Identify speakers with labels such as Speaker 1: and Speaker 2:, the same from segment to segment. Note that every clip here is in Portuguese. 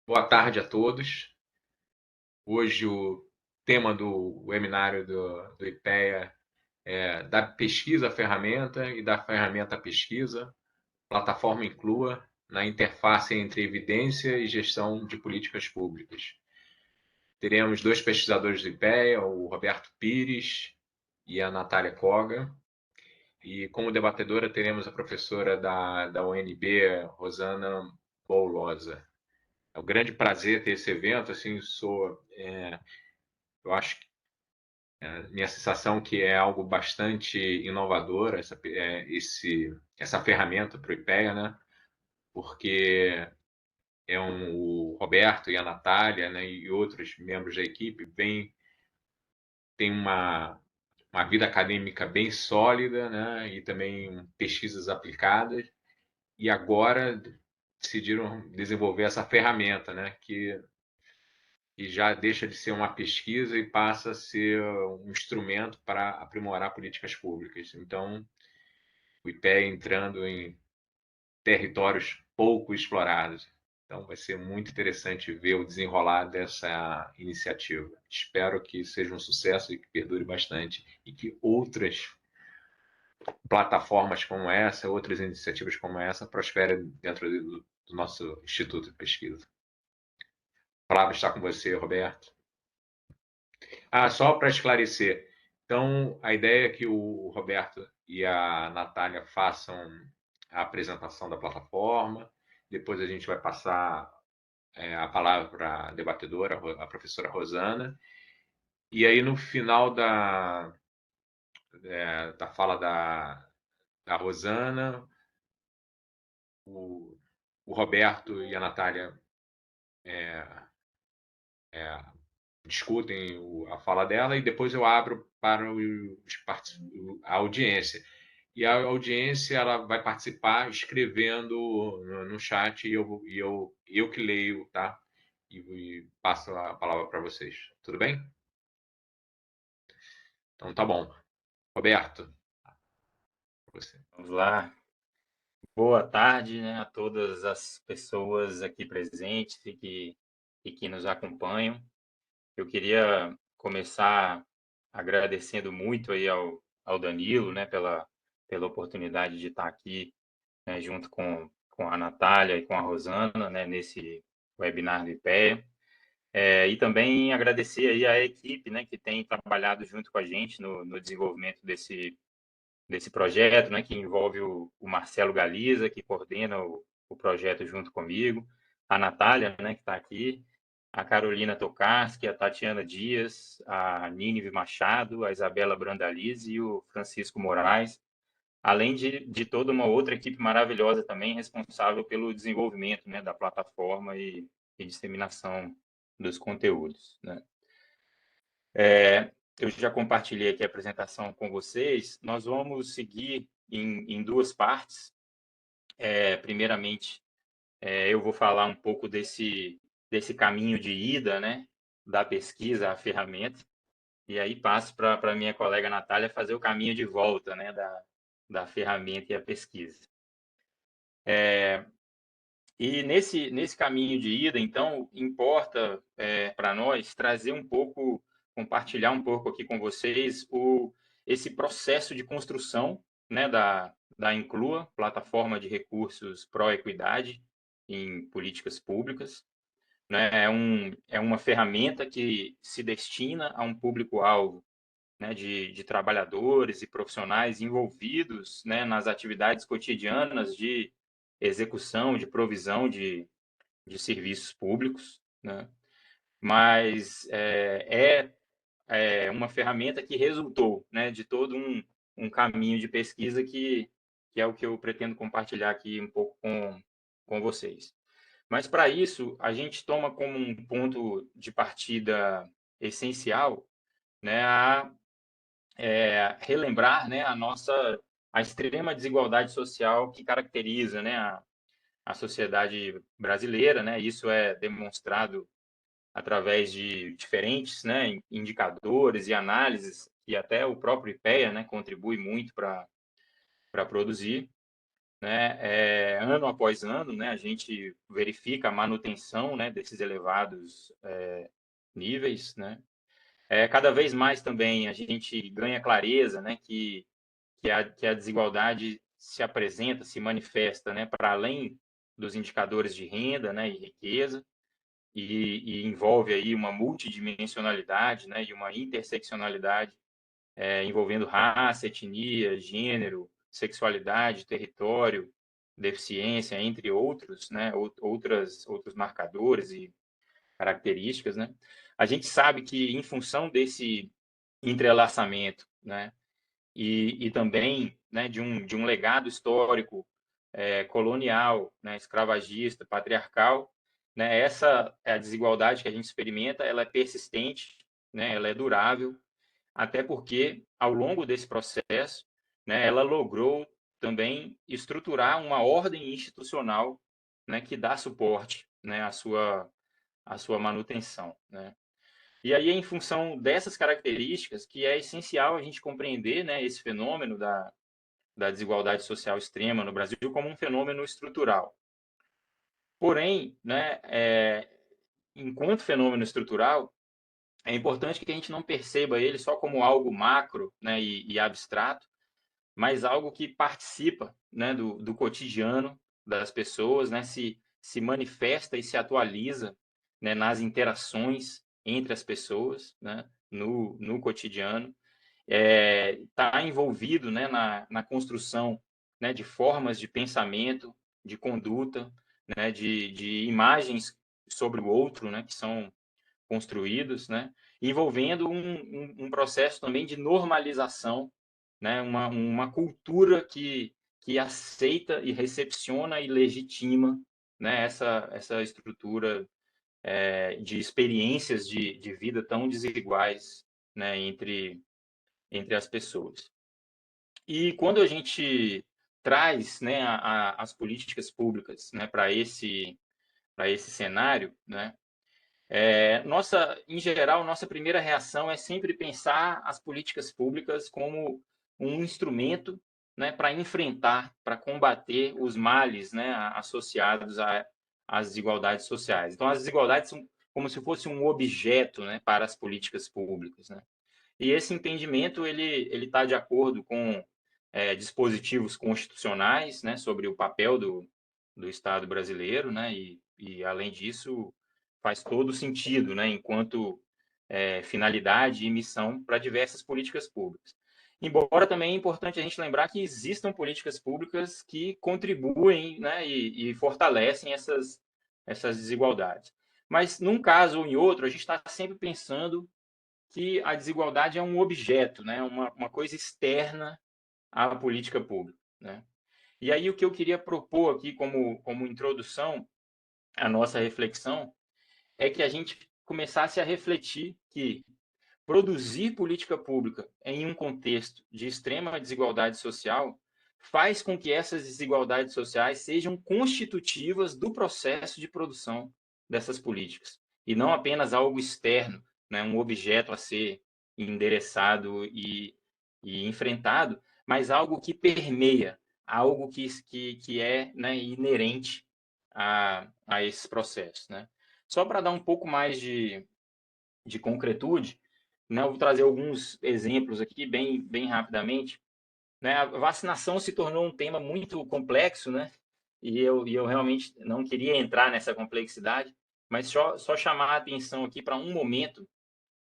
Speaker 1: Boa tarde a todos. Hoje o tema do webinário do IPEA é da pesquisa à ferramenta e da ferramenta à pesquisa, plataforma inclua na interface entre evidência e gestão de políticas públicas. Teremos dois pesquisadores do IPEA, o Roberto Pires e a Natália Koga. E como debatedora teremos a professora da UNB, Rosana Boulosa. É um grande prazer ter esse evento, assim, eu acho que minha sensação que é algo bastante inovador essa ferramenta para o IPEA, né? Porque o Roberto e a Natália, né, e outros membros da equipe têm uma vida acadêmica bem sólida, né, e também pesquisas aplicadas, e agora decidiram desenvolver essa ferramenta, né, que já deixa de ser uma pesquisa e passa a ser um instrumento para aprimorar políticas públicas. Então, o IPEA entrando em territórios pouco explorados. Então, vai ser muito interessante ver o desenrolar dessa iniciativa. Espero que seja um sucesso e que perdure bastante e que outras plataformas como essa, outras iniciativas como essa, prosperem dentro do nosso Instituto de Pesquisa. A palavra está com você, Roberto. Só para esclarecer. Então, a ideia é que o Roberto e a Natália façam a apresentação da plataforma, depois a gente vai passar a palavra para a debatedora, a professora Rosana, e aí no final da fala da Rosana, o, o Roberto e a Natália discutem a fala dela e depois eu abro para a audiência. E a audiência ela vai participar escrevendo no chat e eu que leio, tá? E passo a palavra para vocês. Tudo bem? Então tá bom. Roberto, você.
Speaker 2: Vamos lá. Boa tarde, né, a todas as pessoas aqui presentes e que nos acompanham. Eu queria começar agradecendo muito aí ao Danilo, né, pela oportunidade de estar aqui, né, junto com a Natália e com a Rosana, né, nesse webinar do IPEA. E também agradecer aí a equipe, né, que tem trabalhado junto com a gente no desenvolvimento desse projeto, né, que envolve o Marcelo Galiza, que coordena o projeto junto comigo, a Natália, né, que está aqui, a Carolina Tokarski, a Tatiana Dias, a Nínive Machado, a Isabela Brandalize e o Francisco Moraes, além de toda uma outra equipe maravilhosa também responsável pelo desenvolvimento, né, da plataforma e disseminação dos conteúdos, né. Eu já compartilhei aqui a apresentação com vocês. Nós vamos seguir em duas partes. Primeiramente, eu vou falar um pouco desse caminho de ida, né, da pesquisa à ferramenta, e aí passo para a minha colega Natália fazer o caminho de volta, né, da ferramenta e a pesquisa. E nesse caminho de ida, então, importa para nós trazer um pouco, compartilhar um pouco aqui com vocês esse processo de construção, né, da Inclua, Plataforma de Recursos Pró-Equidade em Políticas Públicas. Né? É uma ferramenta que se destina a um público-alvo, né, de trabalhadores e profissionais envolvidos, né, nas atividades cotidianas de execução, de provisão de serviços públicos, né? Mas é uma ferramenta que resultou, né, de todo um caminho de pesquisa que é o que eu pretendo compartilhar aqui um pouco com vocês. Mas para isso, a gente toma como um ponto de partida essencial, né, relembrar, né, a extrema desigualdade social que caracteriza, né, a sociedade brasileira, né? Isso é demonstrado através de diferentes, né, indicadores e análises, e até o próprio IPEA, né, contribui muito para produzir. né, ano após ano, né, a gente verifica a manutenção, né, desses elevados níveis, né. Cada vez mais também a gente ganha clareza, né, que a desigualdade se apresenta, se manifesta, né, para além dos indicadores de renda, né, e riqueza, e envolve aí uma multidimensionalidade, né, e uma interseccionalidade envolvendo raça, etnia, gênero, sexualidade, território, deficiência, entre outros, né, outros marcadores e características, né. A gente sabe que em função desse entrelaçamento, né, e também, né, de um legado histórico colonial, né, escravagista, patriarcal, né, essa é a desigualdade que a gente experimenta, ela é persistente, né, ela é durável, até porque ao longo desse processo, né, ela logrou também estruturar uma ordem institucional, né, que dá suporte, né, à sua manutenção, né. E aí, em função dessas características, que é essencial a gente compreender, né, esse fenômeno da desigualdade social extrema no Brasil como um fenômeno estrutural. Porém, né, enquanto fenômeno estrutural, é importante que a gente não perceba ele só como algo macro, né, e abstrato, mas algo que participa, né, do cotidiano das pessoas, né, se manifesta e se atualiza, né, nas interações entre as pessoas, né, no cotidiano, está envolvido, né, na construção, né, de formas de pensamento, de conduta, né, de imagens sobre o outro, né, que são construídos, né, envolvendo um processo também de normalização, né, uma cultura que aceita e recepciona e legitima, né, essa estrutura de experiências de vida tão desiguais, né, entre as pessoas. E quando a gente traz, né, as políticas públicas, né, para esse cenário, né, em geral, nossa primeira reação é sempre pensar as políticas públicas como um instrumento, né, para enfrentar, para combater os males, né, associados às desigualdades sociais. Então, as desigualdades são como se fosse um objeto, né, para as políticas públicas, né? E esse entendimento ele está de acordo com dispositivos constitucionais, né, sobre o papel do Estado brasileiro, né, e além disso faz todo sentido, né, enquanto finalidade e missão para diversas políticas públicas. Embora também é importante a gente lembrar que existam políticas públicas que contribuem, né, e fortalecem essas desigualdades. Mas num caso ou em outro, a gente está sempre pensando que a desigualdade é um objeto, né, uma coisa externa à política pública, né? E aí o que eu queria propor aqui como introdução à nossa reflexão é que a gente começasse a refletir que produzir política pública em um contexto de extrema desigualdade social faz com que essas desigualdades sociais sejam constitutivas do processo de produção dessas políticas, e não apenas algo externo, né, um objeto a ser endereçado e enfrentado, mas algo que permeia, algo que é, né, inerente a esses processos, né? Só para dar um pouco mais de concretude, né, eu vou trazer alguns exemplos aqui bem rapidamente. Né? A vacinação se tornou um tema muito complexo, né? E eu realmente não queria entrar nessa complexidade, mas só chamar a atenção aqui para um momento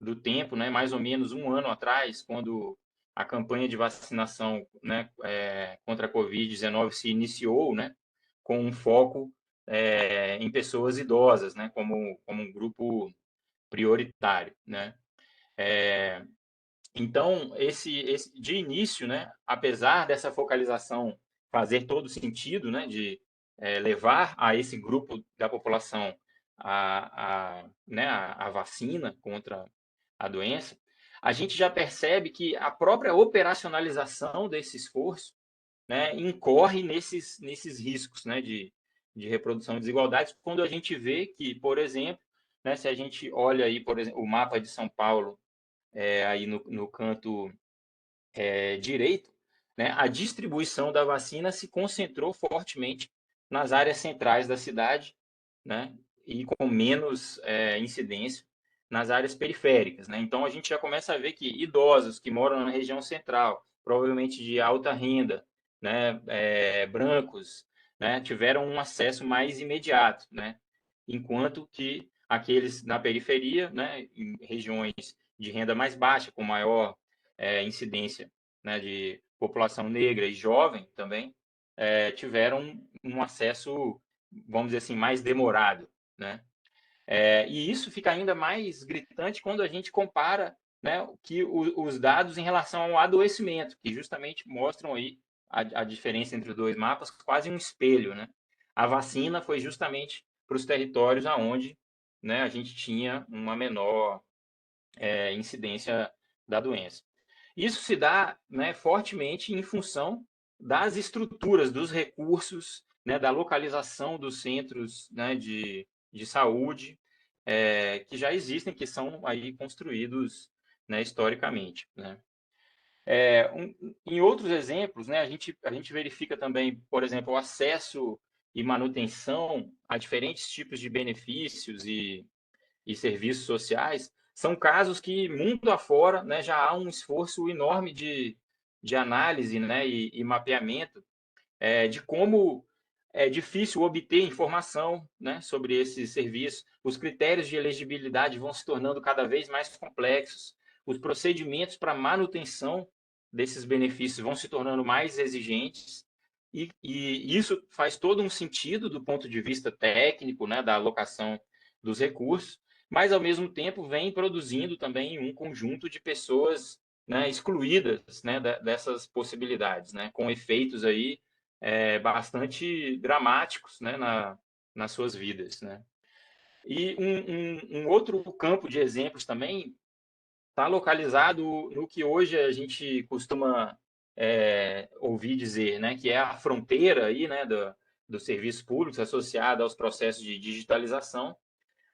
Speaker 2: do tempo, né? Mais ou menos um ano atrás, quando a campanha de vacinação, né, contra a Covid-19 se iniciou, né, com um foco em pessoas idosas, né, como um grupo prioritário, né? Então, de início, né, apesar dessa focalização fazer todo sentido, né, de levar a esse grupo da população né, a vacina contra a doença, a gente já percebe que a própria operacionalização desse esforço, né, incorre nesses riscos, né, de reprodução de desigualdades, quando a gente vê que, por exemplo, né, se a gente olha aí, por exemplo, o mapa de São Paulo, aí no canto direito, né, a distribuição da vacina se concentrou fortemente nas áreas centrais da cidade, né, e com menos incidência nas áreas periféricas, né? Então a gente já começa a ver que idosos que moram na região central, provavelmente de alta renda, né, brancos, né, tiveram um acesso mais imediato, né? Enquanto que aqueles na periferia, né, em regiões de renda mais baixa, com maior incidência, né, de população negra e jovem também, tiveram um acesso, vamos dizer assim, mais demorado, né? E isso fica ainda mais gritante quando a gente compara, né, os dados em relação ao adoecimento, que justamente mostram aí a diferença entre os dois mapas, quase um espelho, né? A vacina foi justamente para os territórios aonde, né, a gente tinha uma menor incidência da doença. Isso se dá, né, fortemente em função das estruturas, dos recursos, né, da localização dos centros, né, de saúde que já existem, que são aí construídos, né, historicamente, né? Em outros exemplos, né, a gente verifica também, por exemplo, o acesso e manutenção a diferentes tipos de benefícios e serviços sociais, são casos que, mundo afora, né, já há um esforço enorme de análise, né, e mapeamento de como é difícil obter informação, né, sobre esses serviços. Os critérios de elegibilidade vão se tornando cada vez mais complexos, os procedimentos para manutenção desses benefícios vão se tornando mais exigentes, e isso faz todo um sentido do ponto de vista técnico, né, da alocação dos recursos, mas, ao mesmo tempo, vem produzindo também um conjunto de pessoas, né, excluídas, né, dessas possibilidades, né, com efeitos aí bastante dramáticos, né, nas suas vidas, né? E um outro campo de exemplos também está localizado no que hoje a gente costuma ouvir dizer, né, que é a fronteira aí, né, dos serviços públicos associada aos processos de digitalização,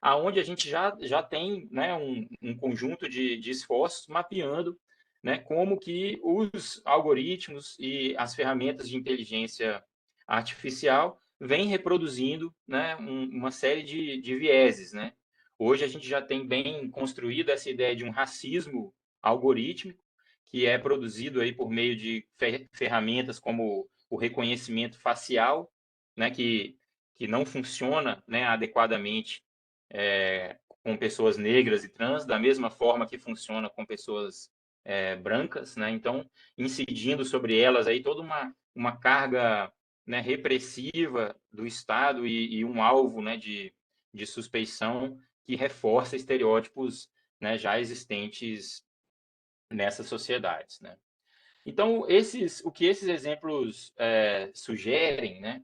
Speaker 2: aonde a gente já tem, né, um conjunto de esforços mapeando, né, como que os algoritmos e as ferramentas de inteligência artificial vêm reproduzindo, né, uma série de vieses, né? Hoje a gente já tem bem construído essa ideia de um racismo algorítmico, que é produzido aí por meio de ferramentas como o reconhecimento facial, né, que não funciona, né, adequadamente com pessoas negras e trans, da mesma forma que funciona com pessoas brancas, né? Então, incidindo sobre elas aí toda uma carga, né, repressiva do Estado e um alvo, né, de suspeição que reforça estereótipos, né, já existentes nessas sociedades, né? Então, o que esses exemplos sugerem, né,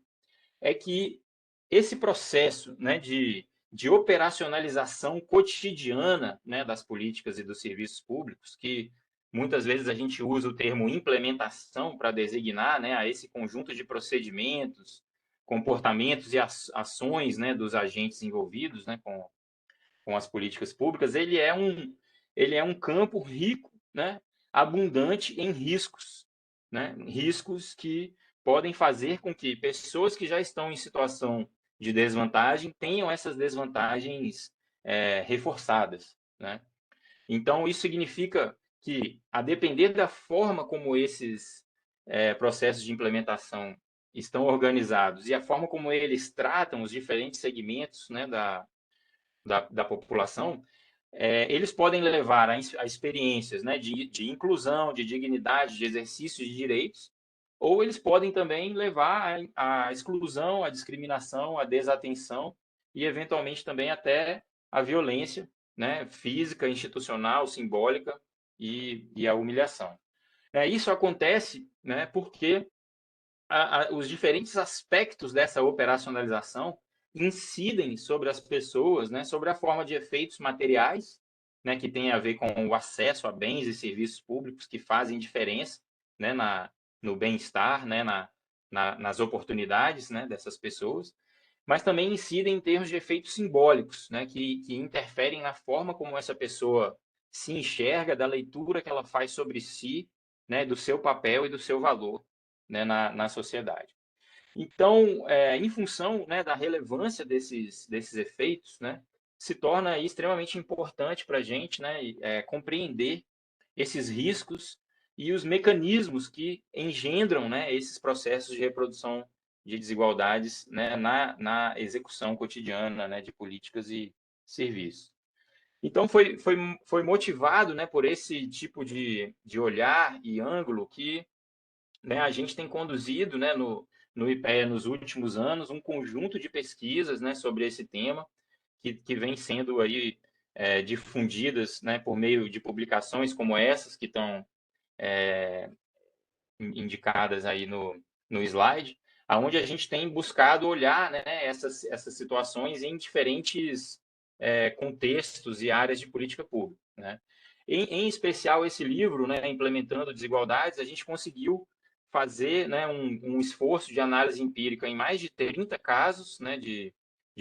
Speaker 2: é que esse processo, né, de operacionalização cotidiana, né, das políticas e dos serviços públicos, que muitas vezes a gente usa o termo implementação para designar, né, a esse conjunto de procedimentos, comportamentos e ações, né, dos agentes envolvidos, né, com as políticas públicas, ele é um campo rico, né, abundante em riscos, né, riscos que podem fazer com que pessoas que já estão em situação de desvantagem tenham essas desvantagens reforçadas, né? Então, isso significa que, a depender da forma como esses processos de implementação estão organizados e a forma como eles tratam os diferentes segmentos, né, da população, eles podem levar a experiências, né, de inclusão, de dignidade, de exercício de direitos, ou eles podem também levar à exclusão, à discriminação, à desatenção e, eventualmente, também até à violência, né, física, institucional, simbólica e à humilhação. Isso acontece, né, porque os diferentes aspectos dessa operacionalização incidem sobre as pessoas, né, sobre a forma de efeitos materiais, né, que tem a ver com o acesso a bens e serviços públicos que fazem diferença, né, no bem-estar, né, nas oportunidades, né, dessas pessoas, mas também incidem em termos de efeitos simbólicos, né, que interferem na forma como essa pessoa se enxerga, da leitura que ela faz sobre si né, do seu papel e do seu valor, né, na sociedade. Então, em função, né, da relevância desses efeitos, né, se torna extremamente importante para a gente, né, compreender esses riscos e os mecanismos que engendram, né, esses processos de reprodução de desigualdades, né, na execução cotidiana, né, de políticas e serviços. Então, foi motivado, né, por esse tipo de olhar e ângulo que, né, a gente tem conduzido, né, no IPEA nos últimos anos um conjunto de pesquisas, né, sobre esse tema que vem sendo aí difundidas, né, por meio de publicações como essas que estão indicadas aí no slide, aonde a gente tem buscado olhar, né, essas situações em diferentes contextos e áreas de política pública, né? Em especial esse livro, né, Implementando Desigualdades, a gente conseguiu fazer, né, um esforço de análise empírica em mais de 30 casos, né, de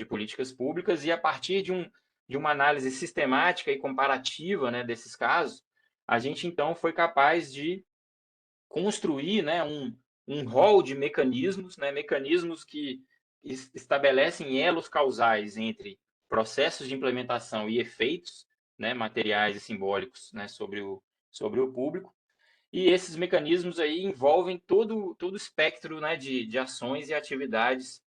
Speaker 2: políticas públicas, e a partir de uma análise sistemática e comparativa, né, desses casos, a gente então foi capaz de construir, né, um rol de mecanismos, né, mecanismos que estabelecem elos causais entre processos de implementação e efeitos, né, materiais e simbólicos, né, sobre o público. E esses mecanismos aí envolvem todo o espectro, né, de ações e atividades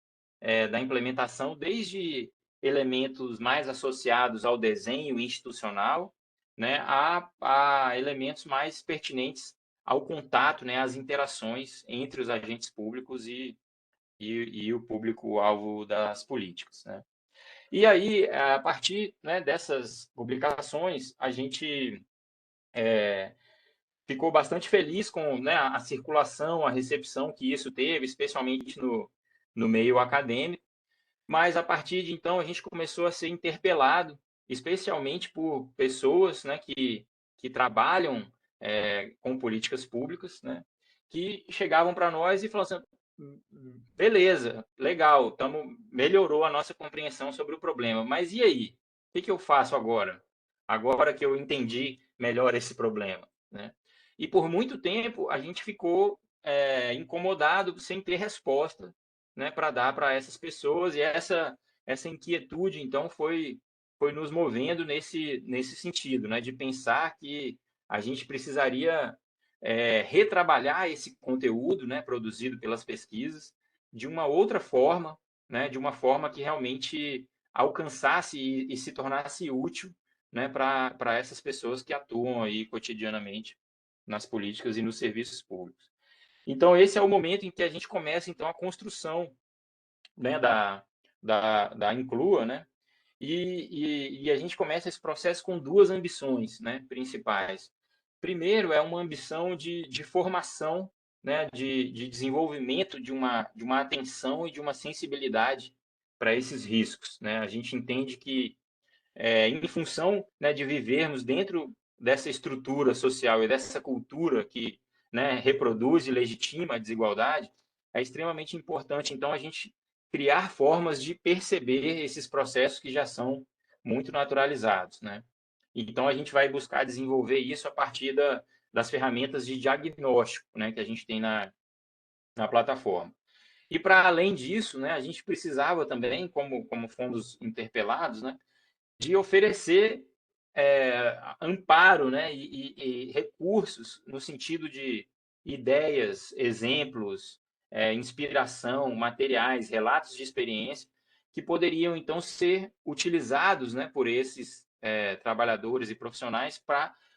Speaker 2: da implementação, desde elementos mais associados ao desenho institucional, né, a elementos mais pertinentes ao contato, né, às interações entre os agentes públicos e o público-alvo das políticas, né. E aí, a partir, né, dessas publicações, a gente ficou bastante feliz com, né, a circulação, a recepção que isso teve, especialmente no meio acadêmico, mas a partir de então a gente começou a ser interpelado, especialmente por pessoas, né, que trabalham com políticas públicas, né, que chegavam para nós e falavam assim, beleza, legal, melhorou a nossa compreensão sobre o problema, mas e aí? O que eu faço agora? Agora que eu entendi melhor esse problema, né? E por muito tempo a gente ficou incomodado sem ter resposta, né, para dar para essas pessoas, e essa inquietude então foi nos movendo nesse sentido, né, de pensar que a gente precisaria retrabalhar esse conteúdo, né, produzido pelas pesquisas de uma outra forma, né, de uma forma que realmente alcançasse e se tornasse útil, né, para essas pessoas que atuam aí cotidianamente nas políticas e nos serviços públicos. Então, esse é o momento em que a gente começa, então, a construção, né, da Inclua, né? E a gente começa esse processo com duas ambições, né, principais. Primeiro, é uma ambição de formação, né, de desenvolvimento de uma atenção e de uma sensibilidade para esses riscos, né? A gente entende que, em função, né, de vivermos dentro dessa estrutura social e dessa cultura que, né, reproduz e legitima a desigualdade, é extremamente importante, então, a gente criar formas de perceber esses processos que já são muito naturalizados, né? Então, a gente vai buscar desenvolver isso a partir das ferramentas de diagnóstico, né, que a gente tem na plataforma. E, para além disso, né, a gente precisava também, como fomos interpelados, né, de oferecer amparo, né, e recursos no sentido de ideias, exemplos, inspiração, materiais, relatos de experiência que poderiam então ser utilizados, né, por esses trabalhadores e profissionais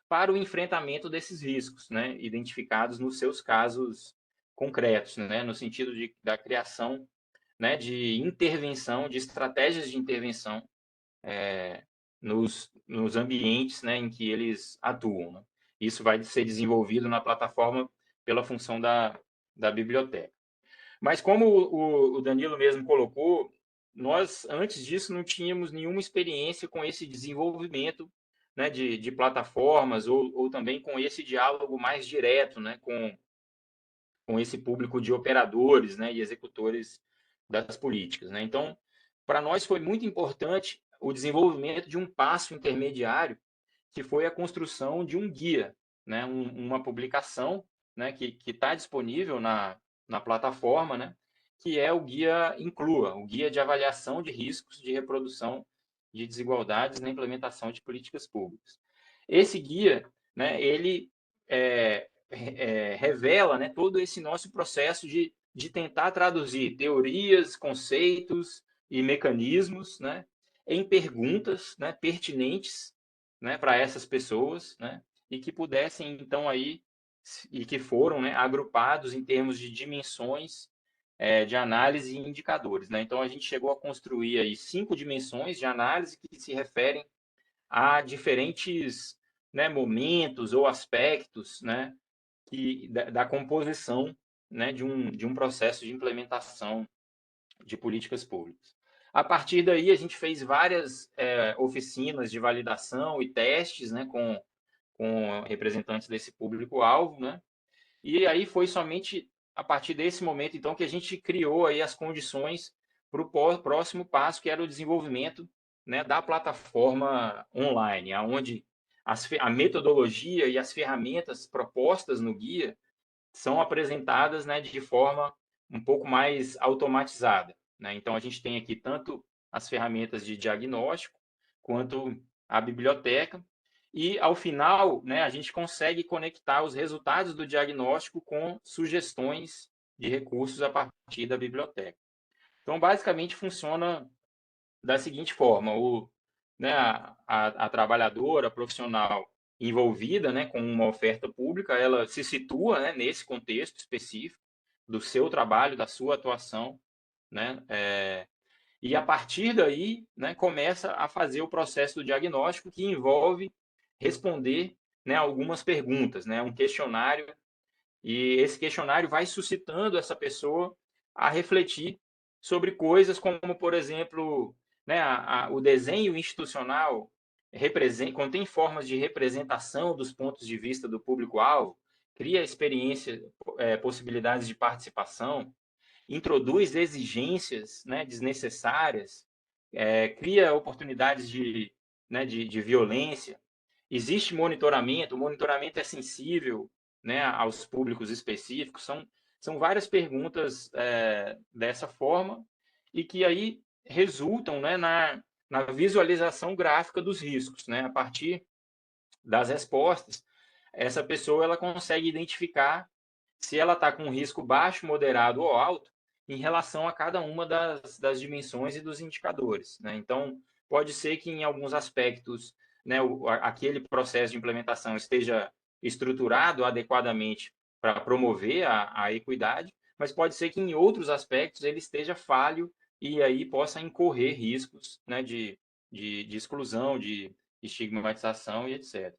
Speaker 2: para o enfrentamento desses riscos, né, identificados nos seus casos concretos, né, no sentido da criação, né, de intervenção, de estratégias de intervenção nos ambientes, né, em que eles atuam, né? Isso vai ser desenvolvido na plataforma pela função da biblioteca. Mas como o Danilo mesmo colocou, nós, antes disso, não tínhamos nenhuma experiência com esse desenvolvimento, né, de plataformas ou também com esse diálogo mais direto, né, com esse público de operadores, né, e executores das políticas, né? Então, para nós foi muito importante o desenvolvimento de um passo intermediário, que foi a construção de um guia, né, uma publicação né, que está disponível na plataforma, né, que é o guia Inclua, o guia de avaliação de riscos de reprodução de desigualdades na implementação de políticas públicas. Esse guia, né, ele revela, né, todo esse nosso processo de tentar traduzir teorias, conceitos e mecanismos, né, em perguntas, né, pertinentes, né, para essas pessoas, né, e que pudessem então aí e que foram, né, agrupados em termos de dimensões de análise e indicadores, né? Então a gente chegou a construir aí 5 dimensões de análise que se referem a diferentes, né, momentos ou aspectos, né, da composição, né, de um processo de implementação de políticas públicas. A partir daí, a gente fez várias oficinas de validação e testes, né, com representantes desse público-alvo, né? E aí foi somente a partir desse momento, então, que a gente criou aí as condições para o próximo passo, que era o desenvolvimento, né, da plataforma online, onde a metodologia e as ferramentas propostas no guia são apresentadas, né, de forma um pouco mais automatizada, né? Então, a gente tem aqui tanto as ferramentas de diagnóstico quanto a biblioteca, e ao final, né, a gente consegue conectar os resultados do diagnóstico com sugestões de recursos a partir da biblioteca. Então, basicamente, funciona da seguinte forma: né, a trabalhadora, a profissional envolvida, né, com uma oferta pública, ela se situa, né, nesse contexto específico do seu trabalho, da sua atuação, né, e a partir daí, né, começa a fazer o processo do diagnóstico, que envolve responder, né, algumas perguntas, né, um questionário, e esse questionário vai suscitando essa pessoa a refletir sobre coisas como, por exemplo, né, o desenho institucional contém formas de representação dos pontos de vista do público-alvo, cria experiência, possibilidades de participação, introduz exigências, né, desnecessárias, cria oportunidades né, de violência. Existe monitoramento, o monitoramento é sensível, né, aos públicos específicos. São várias perguntas dessa forma e que aí resultam, né, na visualização gráfica dos riscos, né? A partir das respostas, essa pessoa ela consegue identificar se ela está com um risco baixo, moderado ou alto em relação a cada uma das dimensões e dos indicadores, né? Então, pode ser que em alguns aspectos, né, aquele processo de implementação esteja estruturado adequadamente para promover a equidade, mas pode ser que em outros aspectos ele esteja falho e aí possa incorrer riscos, né, de exclusão, de estigmatização e etc.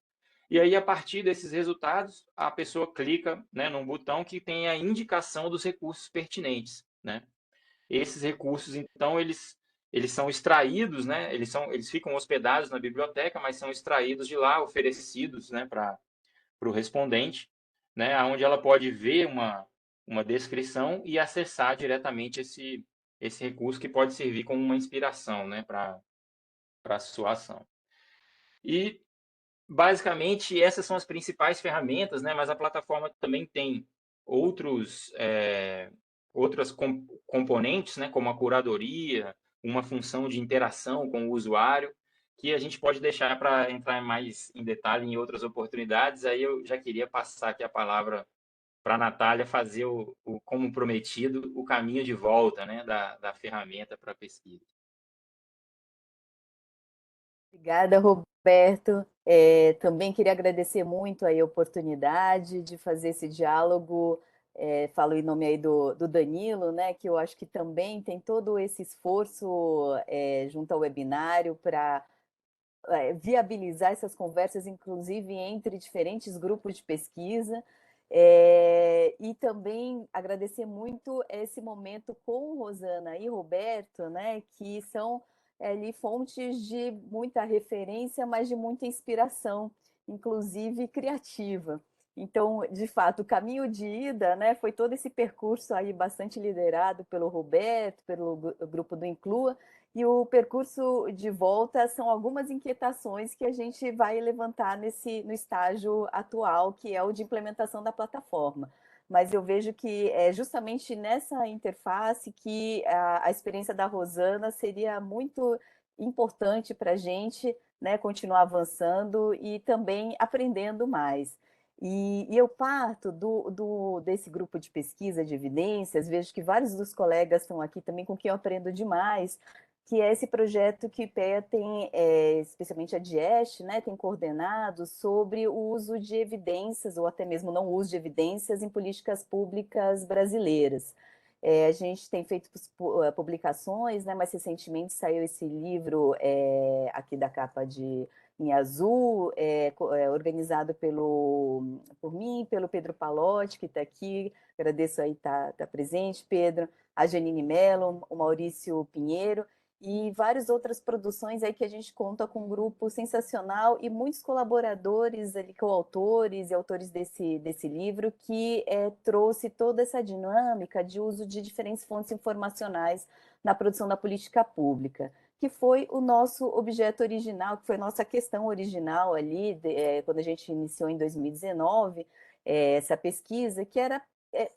Speaker 2: E aí, a partir desses resultados, a pessoa clica, né, num botão que tem a indicação dos recursos pertinentes, né? Esses recursos, então, eles são extraídos, né? Eles ficam hospedados na biblioteca, mas são extraídos de lá, oferecidos, né, para o respondente, né? Onde ela pode ver uma descrição e acessar diretamente esse recurso, que pode servir como uma inspiração, né, para a sua ação. E basicamente, essas são as principais ferramentas, né? Mas a plataforma também tem outras componentes, né? Como a curadoria, uma função de interação com o usuário, que a gente pode deixar para entrar mais em detalhe em outras oportunidades. Aí eu já queria passar aqui a palavra para a Natália fazer, como prometido, o caminho de volta, né? Da ferramenta para a pesquisa.
Speaker 3: Obrigada, Roberto. Também queria agradecer muito aí a oportunidade de fazer esse diálogo. Falo em nome aí do Danilo, né, que eu acho que também tem todo esse esforço junto ao webinário para viabilizar essas conversas, inclusive entre diferentes grupos de pesquisa. E também agradecer muito esse momento com Rosana e Roberto, né, que são ali fontes de muita referência, mas de muita inspiração, inclusive criativa. Então, de fato, o caminho de ida, né, foi todo esse percurso aí bastante liderado pelo Roberto, pelo grupo do Inclua, e o percurso de volta são algumas inquietações que a gente vai levantar no estágio atual, que é o de implementação da plataforma. Mas eu vejo que é justamente nessa interface que a experiência da Rosana seria muito importante para a gente, né, continuar avançando e também aprendendo mais. E eu parto desse grupo de pesquisa de evidências, vejo que vários dos colegas estão aqui também com quem eu aprendo demais, que é esse projeto que o IPEA tem, especialmente a DIEST, né, tem coordenado sobre o uso de evidências, ou até mesmo não uso de evidências, em políticas públicas brasileiras. A gente tem feito publicações, né, mais recentemente saiu esse livro aqui da capa em azul, organizado por mim, pelo Pedro Palotti, que está aqui, agradeço aí estar presente, Pedro, a Janine Mello, o Maurício Pinheiro, e várias outras produções aí que a gente conta com um grupo sensacional e muitos colaboradores ali, coautores e autores desse livro, que trouxe toda essa dinâmica de uso de diferentes fontes informacionais na produção da política pública, que foi o nosso objeto original, que foi a nossa questão original ali, quando a gente iniciou em 2019, essa pesquisa, que era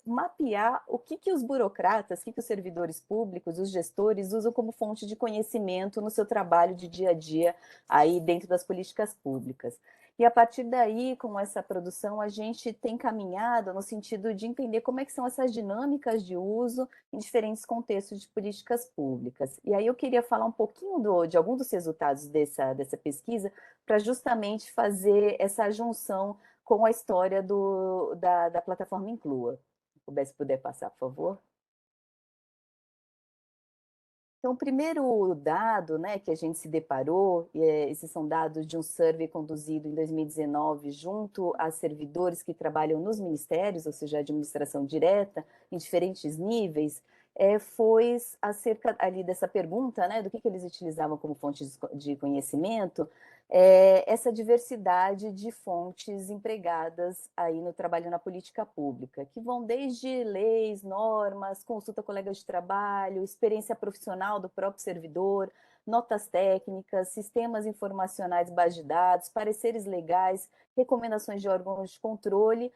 Speaker 3: mapear o que os burocratas, o que os servidores públicos, os gestores usam como fonte de conhecimento no seu trabalho de dia a dia aí dentro das políticas públicas. E a partir daí, com essa produção, a gente tem caminhado no sentido de entender como é que são essas dinâmicas de uso em diferentes contextos de políticas públicas. E aí eu queria falar um pouquinho de alguns dos resultados dessa pesquisa para justamente fazer essa junção com a história da plataforma Inclua. Se puder passar, por favor. Então, o primeiro dado, né, que a gente se deparou, esses são dados de um survey conduzido em 2019 junto a servidores que trabalham nos ministérios, ou seja, administração direta, em diferentes níveis, foi acerca ali dessa pergunta, né, do que eles utilizavam como fontes de conhecimento, essa diversidade de fontes empregadas aí no trabalho na política pública, que vão desde leis, normas, consulta a colegas de trabalho, experiência profissional do próprio servidor, notas técnicas, sistemas informacionais, base de dados, pareceres legais, recomendações de órgãos de controle,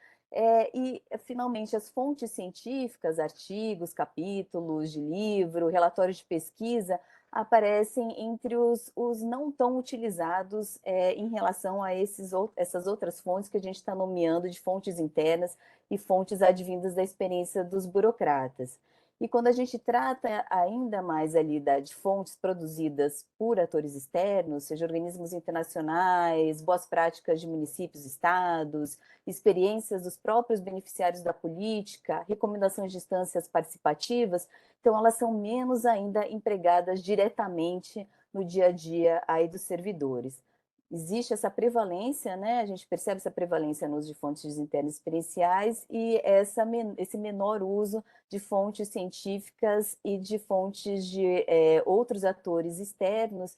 Speaker 3: e, finalmente, as fontes científicas, artigos, capítulos de livro, relatórios de pesquisa, aparecem entre os não tão utilizados em relação a essas outras fontes que a gente está nomeando de fontes internas e fontes advindas da experiência dos burocratas. E quando a gente trata ainda mais ali de fontes produzidas por atores externos, seja organismos internacionais, boas práticas de municípios, estados, experiências dos próprios beneficiários da política, recomendações de instâncias participativas, então elas são menos ainda empregadas diretamente no dia a dia aí dos servidores. Existe essa prevalência, né? A gente percebe essa prevalência no uso de fontes internas experienciais e esse menor uso de fontes científicas e de fontes de outros atores externos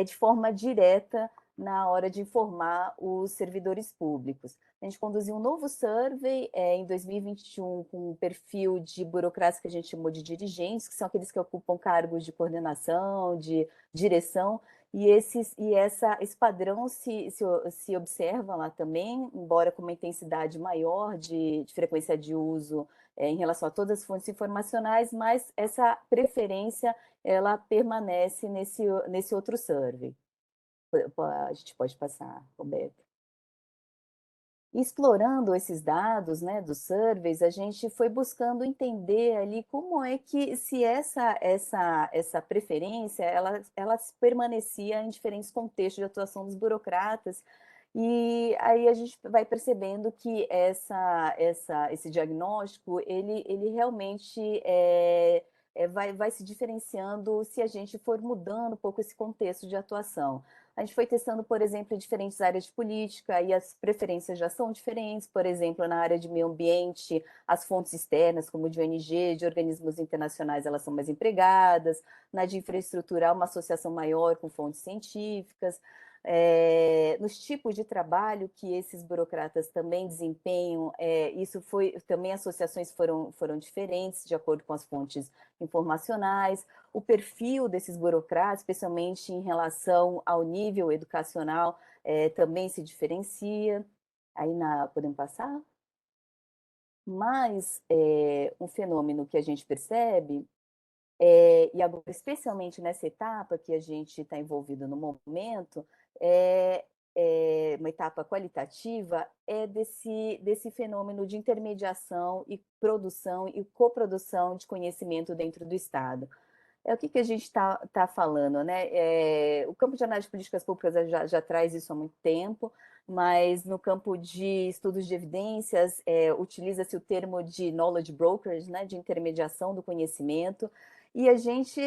Speaker 3: de forma direta na hora de informar os servidores públicos. A gente conduziu um novo survey em 2021 com um perfil de burocratas que a gente chamou de dirigentes, que são aqueles que ocupam cargos de coordenação, de direção, e esse padrão se observa lá também, embora com uma intensidade maior de frequência de uso em relação a todas as fontes informacionais, mas essa preferência ela permanece nesse outro survey. A gente pode passar, Roberto. Explorando esses dados, né, dos surveys, a gente foi buscando entender ali como é que se essa preferência ela permanecia em diferentes contextos de atuação dos burocratas, e aí a gente vai percebendo que esse diagnóstico ele realmente vai se diferenciando se a gente for mudando um pouco esse contexto de atuação. A gente foi testando, por exemplo, diferentes áreas de política e as preferências já são diferentes. Por exemplo, na área de meio ambiente, as fontes externas, como de ONG, de organismos internacionais, elas são mais empregadas. Na de infraestrutura, há uma associação maior com fontes científicas. nos tipos de trabalho que esses burocratas também desempenham, também associações foram diferentes, de acordo com as fontes informacionais, o perfil desses burocratas, especialmente em relação ao nível educacional, também se diferencia. Aí, podemos passar? Mas um fenômeno que a gente percebe, e agora, especialmente nessa etapa que a gente está envolvido no momento, uma etapa qualitativa, desse fenômeno de intermediação e produção e coprodução de conhecimento dentro do Estado. O que a gente está falando, né? O campo de análise de políticas públicas já traz isso há muito tempo, mas no campo de estudos de evidências, utiliza-se o termo de knowledge brokers, né, de intermediação do conhecimento, e a gente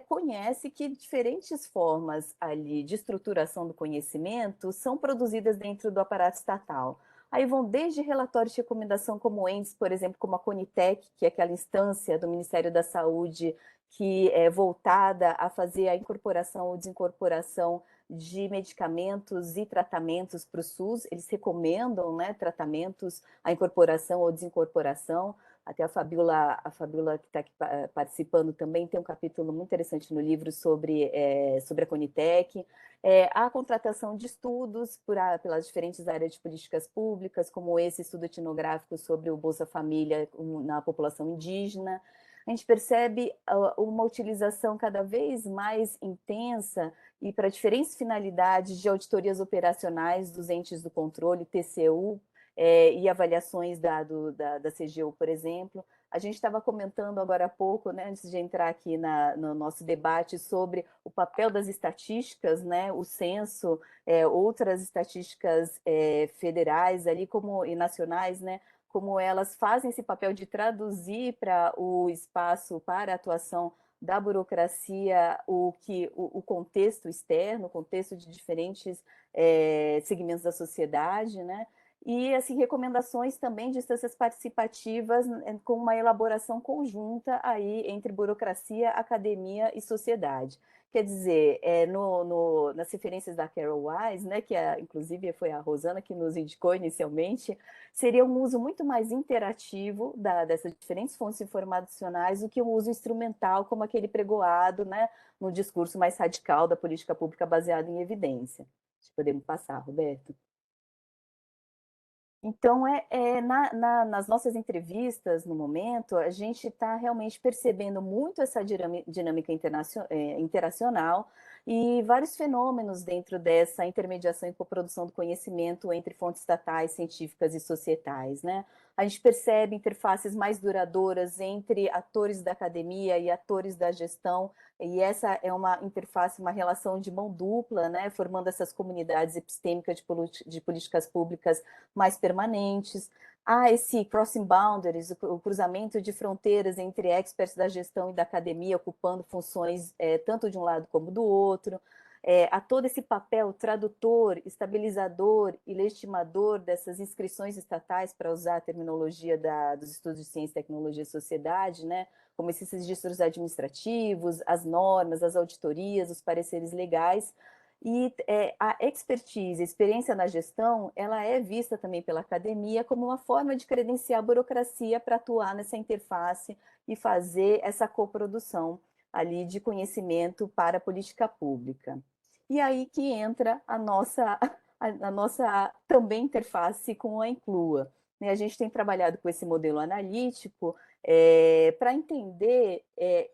Speaker 3: conhece que diferentes formas ali de estruturação do conhecimento são produzidas dentro do aparato estatal. Aí vão desde relatórios de recomendação como entes, por exemplo, como a Conitec, que é aquela instância do Ministério da Saúde que é voltada a fazer a incorporação ou desincorporação de medicamentos e tratamentos para o SUS. Eles recomendam, né, tratamentos, a incorporação ou desincorporação. Até a Fabiola que está aqui participando também tem um capítulo muito interessante no livro sobre a Conitec. A contratação de estudos pelas diferentes áreas de políticas públicas, como esse estudo etnográfico sobre o Bolsa Família na população indígena. A gente percebe uma utilização cada vez mais intensa e para diferentes finalidades de auditorias operacionais dos entes do controle, TCU, e avaliações da CGU, por exemplo. A gente estava comentando agora há pouco, né, antes de entrar aqui no nosso debate, sobre o papel das estatísticas, né, o censo, outras estatísticas federais ali e nacionais, né, como elas fazem esse papel de traduzir para o espaço, para a atuação da burocracia, o contexto externo, o contexto de diferentes segmentos da sociedade, né? E assim, recomendações também de instâncias participativas com uma elaboração conjunta aí entre burocracia, academia e sociedade. Quer dizer, nas referências da Carol Wise, né, que inclusive foi a Rosana que nos indicou inicialmente, seria um uso muito mais interativo dessas diferentes fontes informacionais do que um uso instrumental, como aquele pregoado, né, no discurso mais radical da política pública baseada em evidência. Podemos passar, Roberto? Então, nas nossas entrevistas, no momento, a gente está realmente percebendo muito essa dinâmica interacional e vários fenômenos dentro dessa intermediação e coprodução do conhecimento entre fontes estatais, científicas e societais, né? A gente percebe interfaces mais duradouras entre atores da academia e atores da gestão, e essa é uma interface, uma relação de mão dupla, né, formando essas comunidades epistêmicas de políticas públicas mais permanentes. Há esse crossing boundaries, o cruzamento de fronteiras entre experts da gestão e da academia, ocupando funções tanto de um lado como do outro. Há todo esse papel tradutor, estabilizador e legitimador dessas inscrições estatais, para usar a terminologia dos estudos de ciência, tecnologia e sociedade, né? Como esses registros administrativos, as normas, as auditorias, os pareceres legais. E a expertise, a experiência na gestão, ela é vista também pela academia como uma forma de credenciar a burocracia para atuar nessa interface e fazer essa coprodução ali de conhecimento para a política pública. E aí que entra a nossa também interface com a Inclua. A gente tem trabalhado com esse modelo analítico para entender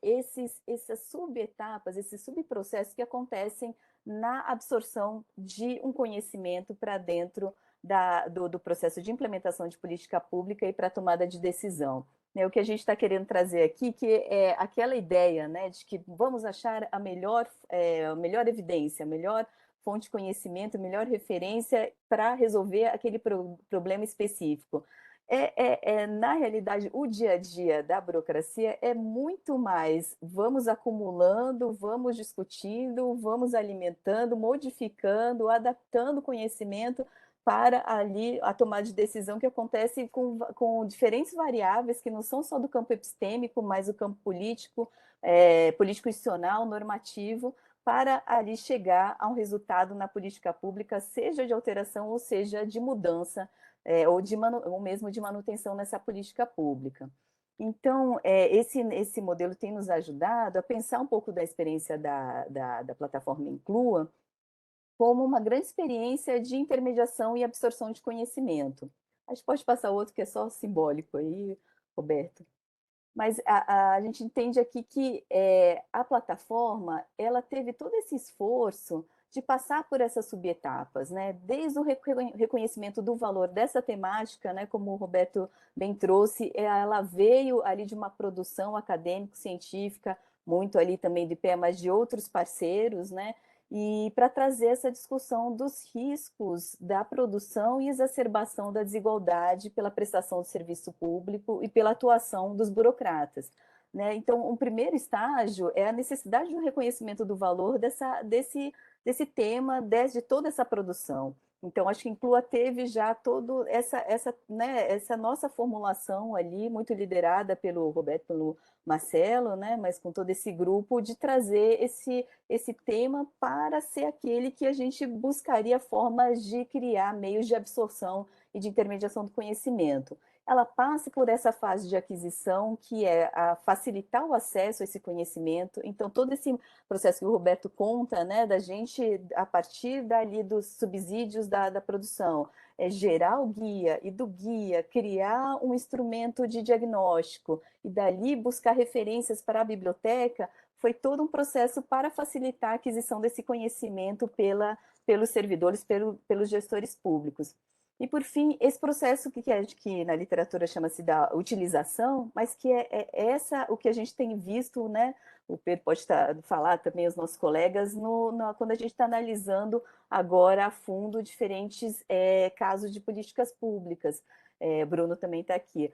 Speaker 3: essas subetapas, esses subprocessos que acontecem na absorção de um conhecimento para dentro do processo de implementação de política pública e para a tomada de decisão. O que a gente está querendo trazer aqui, que é aquela ideia, né, de que vamos achar a melhor evidência, a melhor fonte de conhecimento, a melhor referência para resolver aquele problema específico. Na realidade, o dia a dia da burocracia é muito mais vamos acumulando, vamos discutindo, vamos alimentando, modificando, adaptando o conhecimento para ali a tomada de decisão que acontece com diferentes variáveis que não são só do campo epistêmico, mas do campo político, político institucional, normativo, para ali chegar a um resultado na política pública, seja de alteração ou seja de mudança, ou mesmo de manutenção nessa política pública. Então, esse modelo tem nos ajudado a pensar um pouco da experiência da plataforma Inclua como uma grande experiência de intermediação e absorção de conhecimento. A gente pode passar outro que é só simbólico aí, Roberto. Mas a gente entende aqui que a plataforma ela teve todo esse esforço de passar por essas subetapas, né? Desde o reconhecimento do valor dessa temática, né? Como o Roberto bem trouxe, ela veio ali de uma produção acadêmico-científica, muito ali também de pé, mas de outros parceiros, né? E para trazer essa discussão dos riscos da produção e exacerbação da desigualdade pela prestação de serviço público e pela atuação dos burocratas. Né? Então, um primeiro estágio é a necessidade do reconhecimento do valor desse tema, de toda essa produção. Então, acho que Inclua teve já toda essa nossa formulação ali, muito liderada pelo Roberto, pelo Marcelo, né? Mas com todo esse grupo, de trazer esse tema para ser aquele que a gente buscaria formas de criar meios de absorção e de intermediação do conhecimento. Ela passa por essa fase de aquisição, que é a facilitar o acesso a esse conhecimento. Então, todo esse processo que o Roberto conta, né, da gente, a partir dali dos subsídios da produção, gerar o guia, e do guia criar um instrumento de diagnóstico, e dali buscar referências para a biblioteca, foi todo um processo para facilitar a aquisição desse conhecimento pelos servidores, pelos gestores públicos. E, por fim, esse processo que na literatura chama-se da utilização, mas que essa o que a gente tem visto, né? O Pedro pode falar também, os nossos colegas, quando a gente está analisando agora a fundo diferentes casos de políticas públicas. Bruno também está aqui.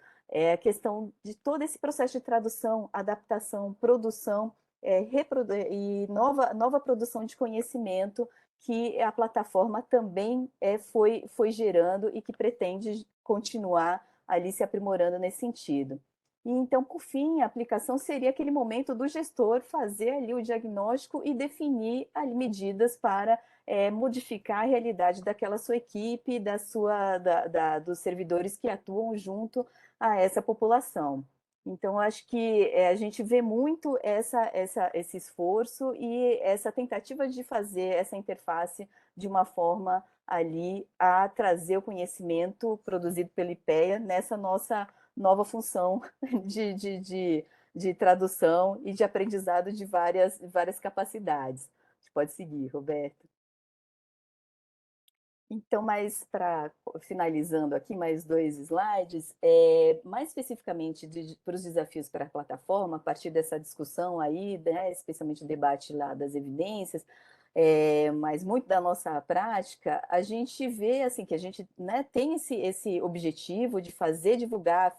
Speaker 3: A questão de todo esse processo de tradução, adaptação, produção e nova produção de conhecimento que a plataforma também foi gerando e que pretende continuar ali se aprimorando nesse sentido. E então, por fim, a aplicação seria aquele momento do gestor fazer ali o diagnóstico e definir ali medidas para modificar a realidade daquela sua equipe, dos servidores que atuam junto a essa população. Então, acho que a gente vê muito esse esforço e essa tentativa de fazer essa interface de uma forma ali a trazer o conhecimento produzido pela IPEA nessa nossa nova função de tradução e de aprendizado de várias capacidades. A gente pode seguir, Roberto. Então, finalizando aqui, mais 2 slides, mais especificamente para os desafios para a plataforma, a partir dessa discussão aí, né, especialmente o debate lá das evidências, mas muito da nossa prática, a gente vê assim, que a gente, né, tem esse objetivo de fazer divulgar,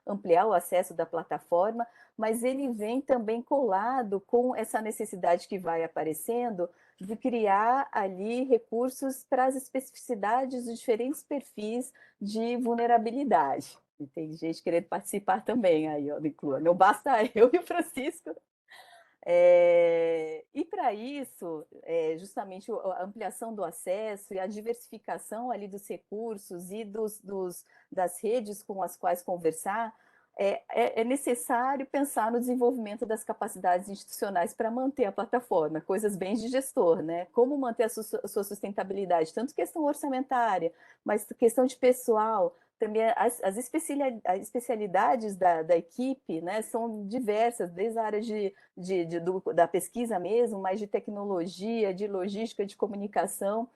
Speaker 3: ampliar o acesso da plataforma, mas ele vem também colado com essa necessidade que vai aparecendo de criar ali recursos para as especificidades dos diferentes perfis de vulnerabilidade. E tem gente querendo participar também aí, ó, do Inclua. Não basta eu e o Francisco. E para isso, justamente a ampliação do acesso e a diversificação ali dos recursos e das redes com as quais conversar, é necessário pensar no desenvolvimento das capacidades institucionais para manter a plataforma, coisas bem de gestor, né? Como manter a sua sustentabilidade, tanto questão orçamentária, mas questão de pessoal, também as especialidades da equipe, né, são diversas, desde a área da pesquisa mesmo, mas de tecnologia, de logística, de comunicação,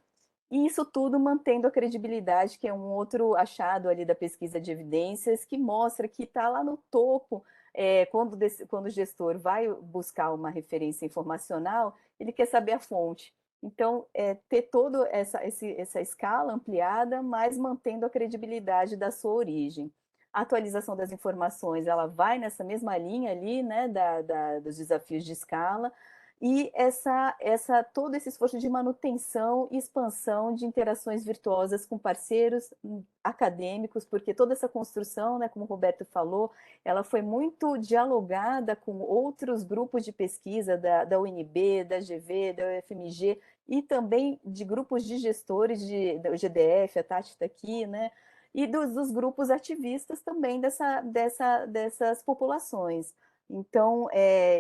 Speaker 3: e isso tudo mantendo a credibilidade, que é um outro achado ali da pesquisa de evidências, que mostra que está lá no topo, quando o gestor vai buscar uma referência informacional, ele quer saber a fonte. Então, ter toda essa escala ampliada, mas mantendo a credibilidade da sua origem. A atualização das informações, ela vai nessa mesma linha ali, né, dos desafios de escala, e todo esse esforço de manutenção e expansão de interações virtuosas com parceiros acadêmicos, porque toda essa construção, né, como o Roberto falou, ela foi muito dialogada com outros grupos de pesquisa da UNB, da GV, da UFMG, e também de grupos de gestores do GDF, a Tati está aqui, né, e dos grupos ativistas também dessas populações. Então,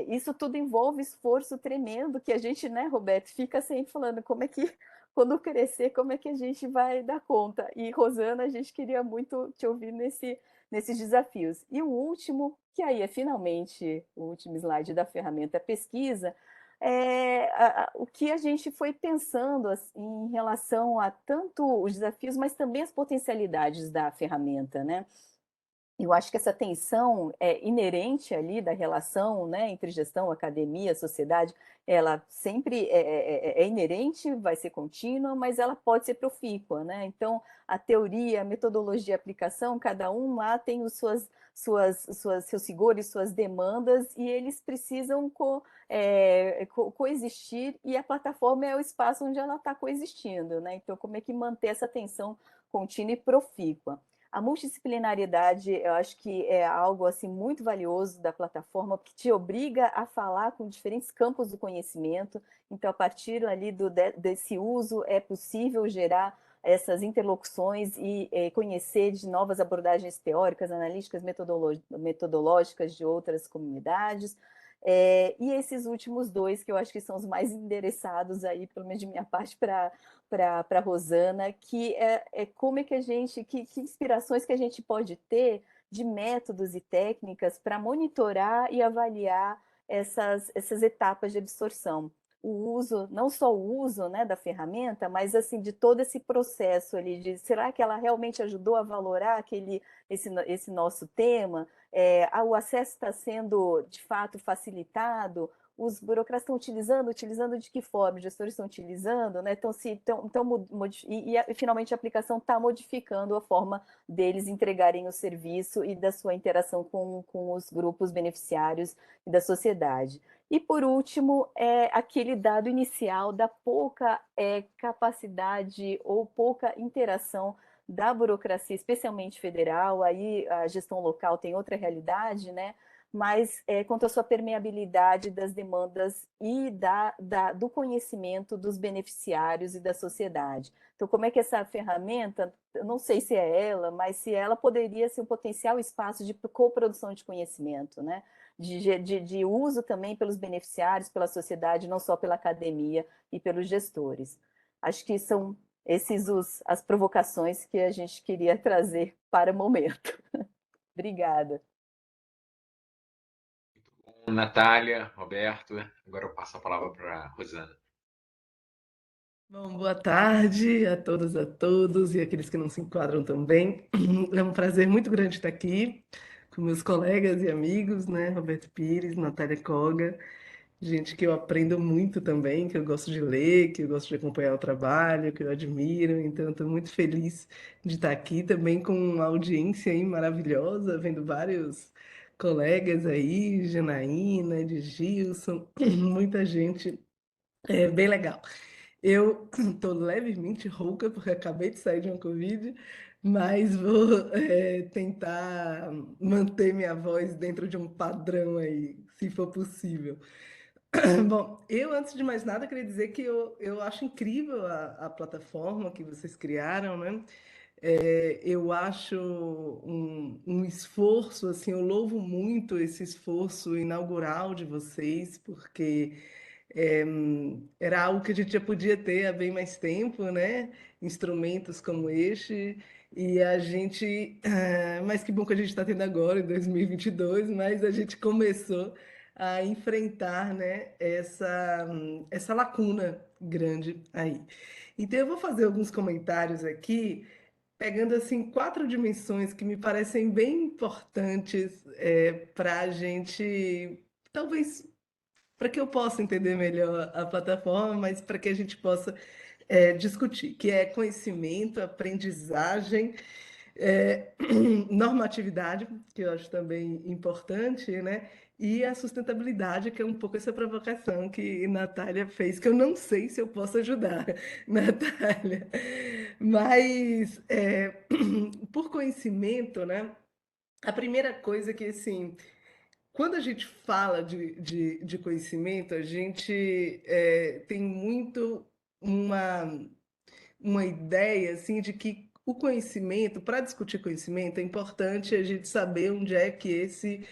Speaker 3: isso tudo envolve esforço tremendo que a gente, né, Roberto, fica sempre falando como é que, quando crescer, como é que a gente vai dar conta. E, Rosana, a gente queria muito te ouvir nesses desafios. E o último, que aí é finalmente o último slide da ferramenta pesquisa, o que a gente foi pensando assim, em relação a tanto os desafios, mas também as potencialidades da ferramenta, né? Eu acho que essa tensão é inerente ali da relação, né, entre gestão, academia, sociedade, ela sempre é inerente, vai ser contínua, mas ela pode ser profícua, né? Então, a teoria, a metodologia, a aplicação, cada um lá tem os seus rigores, suas demandas, e eles precisam coexistir, e a plataforma é o espaço onde ela está coexistindo, né? Então, como é que manter essa tensão contínua e profícua? A multidisciplinariedade, eu acho que é algo assim muito valioso da plataforma, que te obriga a falar com diferentes campos do conhecimento. Então, a partir ali desse uso, é possível gerar essas interlocuções e conhecer de novas abordagens teóricas, analíticas, metodológicas de outras comunidades. E esses últimos dois, que eu acho que são os mais endereçados aí, pelo menos de minha parte, para a Rosana, que como é que a gente, que inspirações que a gente pode ter de métodos e técnicas para monitorar e avaliar essas etapas de absorção. O uso, não só o uso, né, da ferramenta, mas assim de todo esse processo ali, de será que ela realmente ajudou a valorar esse nosso tema? O acesso está sendo, de fato, facilitado? Os burocratas estão utilizando de que forma? Os gestores estão utilizando, né? E finalmente a aplicação está modificando a forma deles entregarem o serviço e da sua interação com os grupos beneficiários e da sociedade. E, por último, aquele dado inicial da pouca capacidade ou pouca interação da burocracia, especialmente federal, aí a gestão local tem outra realidade, né? Mas quanto à sua permeabilidade das demandas e do conhecimento dos beneficiários e da sociedade. Então, como é que essa ferramenta, eu não sei se é ela, mas se ela poderia ser um potencial espaço de coprodução de conhecimento, né? De uso também pelos beneficiários, pela sociedade, não só pela academia e pelos gestores. Acho que são as provocações que a gente queria trazer para o momento. Obrigada.
Speaker 1: Muito bom, Natália, Roberto. Agora eu passo a palavra para a Rosana.
Speaker 4: Bom, boa tarde a todas, a todos e aqueles que não se enquadram também. É um prazer muito grande estar aqui com meus colegas e amigos, né? Roberto Pires, Natália Koga, gente que eu aprendo muito também, que eu gosto de ler, que eu gosto de acompanhar o trabalho, que eu admiro. Então, estou muito feliz de estar aqui também com uma audiência aí maravilhosa, vendo vários colegas aí, Janaína, de Gilson, muita gente, bem legal. Eu estou levemente rouca, porque acabei de sair de uma Covid, mas vou tentar manter minha voz dentro de um padrão aí, se for possível. Bom, eu, antes de mais nada, queria dizer que eu acho incrível a plataforma que vocês criaram, né? Eu acho um esforço, assim, eu louvo muito esse esforço inaugural de vocês, porque era algo que a gente já podia ter há bem mais tempo, né? Instrumentos como este, e a gente, mas que bom que a gente está tendo agora, em 2022, mas a gente começou a enfrentar, né, essa lacuna grande aí. Então, eu vou fazer alguns comentários aqui, pegando assim quatro dimensões que me parecem bem importantes para a gente, talvez para que eu possa entender melhor a plataforma, mas para que a gente possa discutir, que é conhecimento, aprendizagem, normatividade, que eu acho também importante, né? e a sustentabilidade, que é um pouco essa provocação que Natália fez, que eu não sei se eu posso ajudar, Natália. Mas, por conhecimento, né? A primeira coisa que, assim, quando a gente fala de conhecimento, a gente tem muito uma ideia assim de que o conhecimento, para discutir conhecimento, é importante a gente saber onde é que esse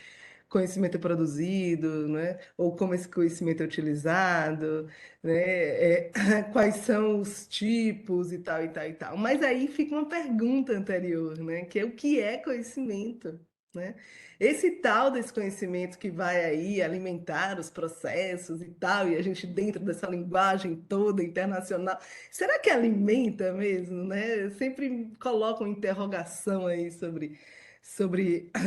Speaker 4: conhecimento é produzido, né? Ou como esse conhecimento é utilizado, né? Quais são os tipos e tal, e tal, e tal. Mas aí fica uma pergunta anterior, né? Que é o que é conhecimento, né? Esse tal desse conhecimento que vai aí alimentar os processos e tal, e a gente dentro dessa linguagem toda internacional, será que alimenta mesmo, né? Eu sempre coloco uma interrogação aí sobre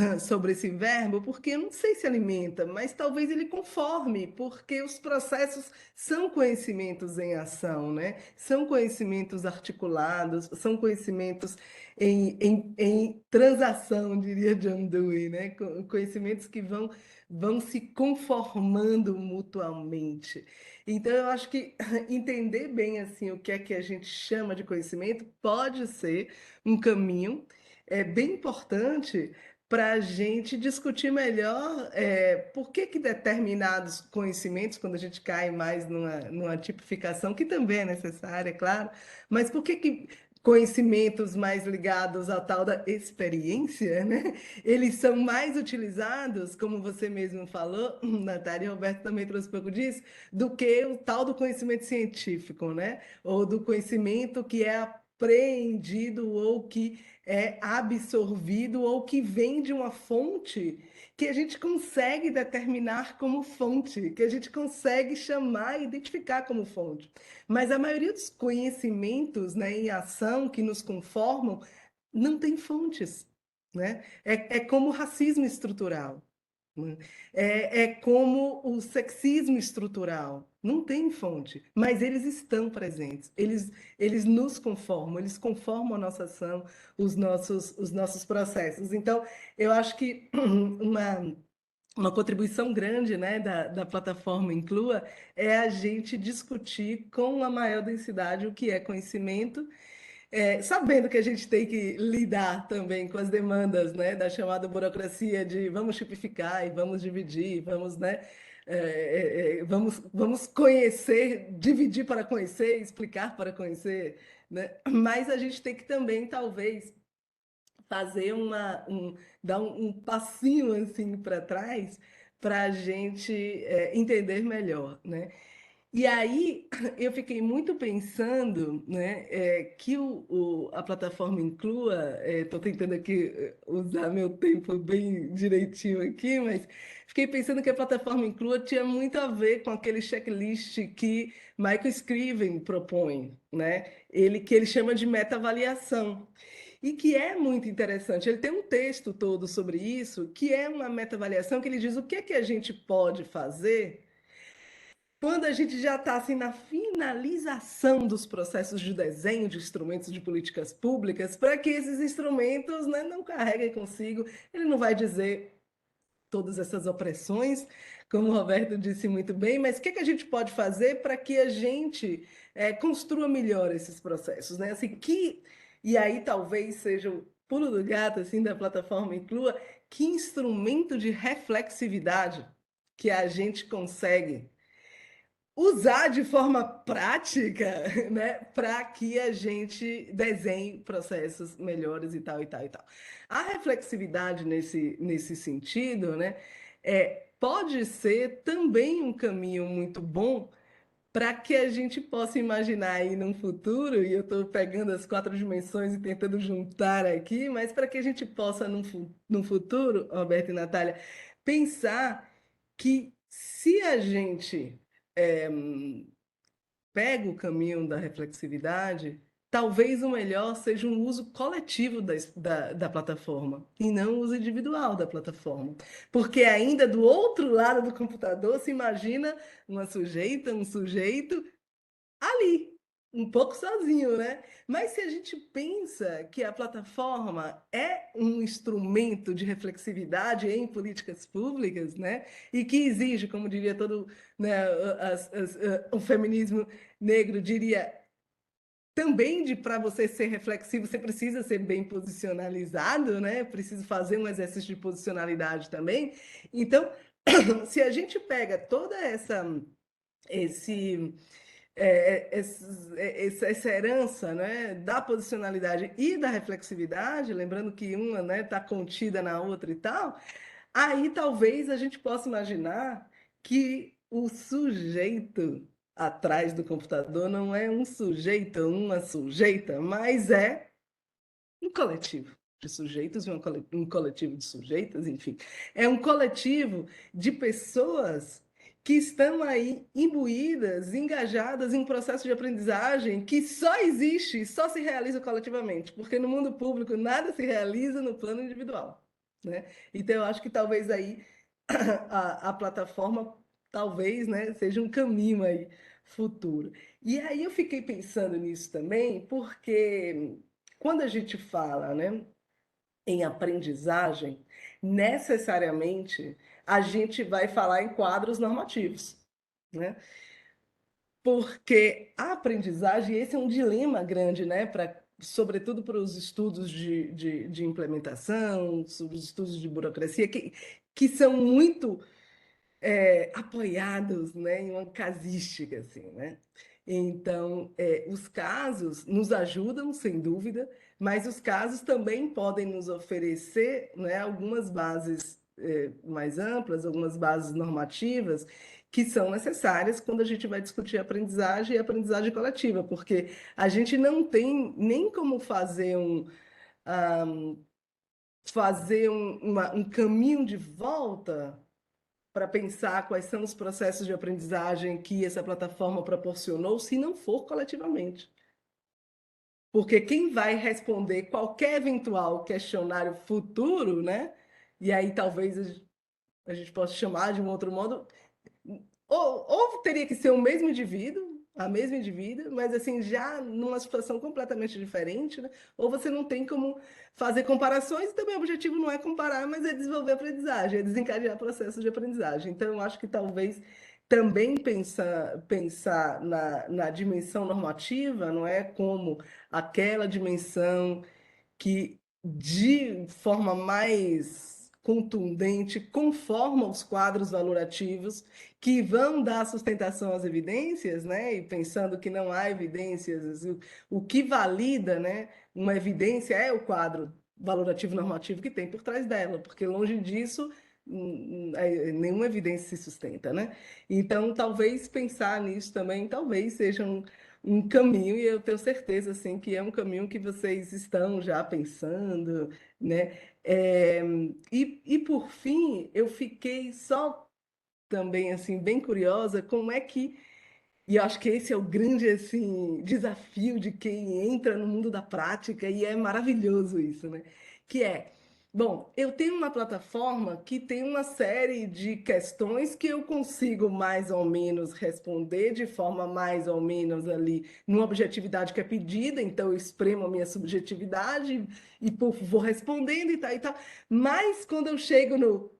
Speaker 4: sobre esse verbo, porque eu não sei se alimenta, mas talvez ele conforme, porque os processos são conhecimentos em ação, né? São conhecimentos articulados, são conhecimentos em transação, diria John Dewey, né? Conhecimentos que vão se conformando mutuamente. Então, eu acho que entender bem assim o que é que a gente chama de conhecimento pode ser um caminho bem importante para a gente discutir melhor por que determinados conhecimentos, quando a gente cai mais numa tipificação, que também é necessária, é claro, mas por que conhecimentos mais ligados à tal da experiência, né? Eles são mais utilizados, como você mesmo falou, Natália e Roberto também trouxe um pouco disso, do que o tal do conhecimento científico, né? Ou do conhecimento que é apreendido ou que é absorvido ou que vem de uma fonte que a gente consegue determinar como fonte, que a gente consegue chamar e identificar como fonte. Mas a maioria dos conhecimentos, né, em ação que nos conformam não tem fontes, né? É como o racismo estrutural. Né? É como o sexismo estrutural. Não tem fonte, mas eles estão presentes. Eles nos conformam, eles conformam a nossa ação, os nossos processos. Então, eu acho que uma contribuição grande, né, da plataforma Inclua é a gente discutir com a maior densidade o que é conhecimento, sabendo que a gente tem que lidar também com as demandas, né, da chamada burocracia de vamos tipificar e vamos dividir, vamos, né, vamos conhecer, dividir para conhecer, explicar para conhecer, né? Mas a gente tem que também, talvez, fazer dar um passinho assim para trás para a gente entender melhor, né? E aí eu fiquei muito pensando, né, que a plataforma Inclua, estou tentando aqui usar meu tempo bem direitinho aqui, mas fiquei pensando que a plataforma Inclua tinha muito a ver com aquele checklist que Michael Scriven propõe, né? Que ele chama de meta-avaliação. E que é muito interessante. Ele tem um texto todo sobre isso, que é uma meta-avaliação que ele diz o que é que a gente pode fazer quando a gente já está assim, na finalização dos processos de desenho de instrumentos de políticas públicas, para que esses instrumentos, né, não carreguem consigo, ele não vai dizer todas essas opressões, como o Roberto disse muito bem, mas o que é que a gente pode fazer para que a gente construa melhor esses processos, né? Assim, e aí talvez seja o pulo do gato assim, da plataforma Inclua, que instrumento de reflexividade que a gente consegue usar de forma prática, né, para que a gente desenhe processos melhores e tal, e tal, e tal. A reflexividade nesse sentido, né, pode ser também um caminho muito bom para que a gente possa imaginar aí num futuro, e eu estou pegando as 4 dimensões e tentando juntar aqui, mas para que a gente possa, num futuro, Roberto e Natália, pensar que se a gente é, pega o caminho da reflexividade, talvez o melhor seja um uso coletivo da plataforma e não o uso individual da plataforma. Porque ainda do outro lado do computador se imagina uma sujeita, um sujeito ali, um pouco sozinho, né? Mas se a gente pensa que a plataforma é um instrumento de reflexividade em políticas públicas, né? E que exige, como diria todo, né, o feminismo negro diria também de para você ser reflexivo, você precisa ser bem posicionalizado, né? Precisa fazer um exercício de posicionalidade também. Então, se a gente pega toda esse essa herança, né, da posicionalidade e da reflexividade, lembrando que uma, né, está contida na outra e tal, aí talvez a gente possa imaginar que o sujeito atrás do computador não é um sujeito, uma sujeita, mas é um coletivo de sujeitos, um coletivo de sujeitas, enfim. É um coletivo de pessoas que estão aí imbuídas, engajadas em um processo de aprendizagem que só existe, só se realiza coletivamente, porque no mundo público nada se realiza no plano individual, né? Então eu acho que talvez aí a plataforma talvez, né, seja um caminho aí futuro. E aí eu fiquei pensando nisso também, porque quando a gente fala, né, em aprendizagem, necessariamente a gente vai falar em quadros normativos, né? Porque a aprendizagem, esse é um dilema grande, né, sobretudo para os estudos de implementação, os estudos de burocracia, que são muito apoiados, né, em uma casística, assim, né? Então, os casos nos ajudam, sem dúvida, mas os casos também podem nos oferecer, né, algumas bases mais amplas, algumas bases normativas que são necessárias quando a gente vai discutir aprendizagem e aprendizagem coletiva, porque a gente não tem nem como ah, fazer um caminho de volta para pensar quais são os processos de aprendizagem que essa plataforma proporcionou, se não for coletivamente. Porque quem vai responder qualquer eventual questionário futuro, né? E aí talvez a gente possa chamar de um outro modo, ou teria que ser o mesmo indivíduo, a mesma indivídua, mas assim, já numa situação completamente diferente, né? Ou você não tem como fazer comparações, e também o objetivo não é comparar, mas é desenvolver aprendizagem, é desencadear processos de aprendizagem. Então, eu acho que talvez também pensar na dimensão normativa, não é como aquela dimensão que, de forma mais contundente, conforma os quadros valorativos que vão dar sustentação às evidências, né? E pensando que não há evidências, o que valida, né, uma evidência é o quadro valorativo normativo que tem por trás dela, porque longe disso nenhuma evidência se sustenta, né? Então, talvez pensar nisso também, talvez seja um caminho, e eu tenho certeza assim, que é um caminho que vocês estão já pensando, né? E por fim, eu fiquei só também assim bem curiosa como é que, e eu acho que esse é o grande assim desafio de quem entra no mundo da prática, e é maravilhoso isso, né? Que é, bom, eu tenho uma plataforma que tem uma série de questões que eu consigo mais ou menos responder de forma mais ou menos ali numa objetividade que é pedida, então eu espremo a minha subjetividade e vou respondendo e tal e tal. Mas quando eu chego no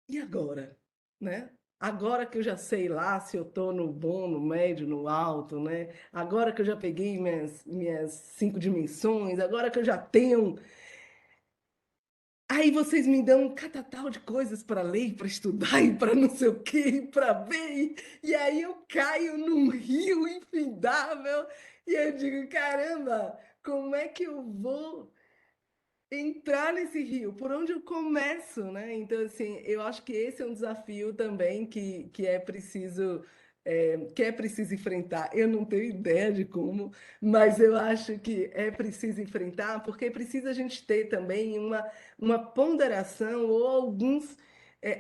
Speaker 4: e agora, né? Agora que eu já sei lá se eu estou no bom, no médio, no alto, né? Agora que eu já peguei minhas 5 dimensões, agora que eu já tenho. Aí vocês me dão um catatal de coisas para ler, para estudar e para não sei o quê, para ver. E aí eu caio num rio infindável e eu digo: caramba, como é que eu vou entrar nesse rio, por onde eu começo, né? Então, assim, eu acho que esse é um desafio também que é preciso enfrentar. Eu não tenho ideia de como, mas eu acho que é preciso enfrentar, porque precisa a gente ter também uma ponderação ou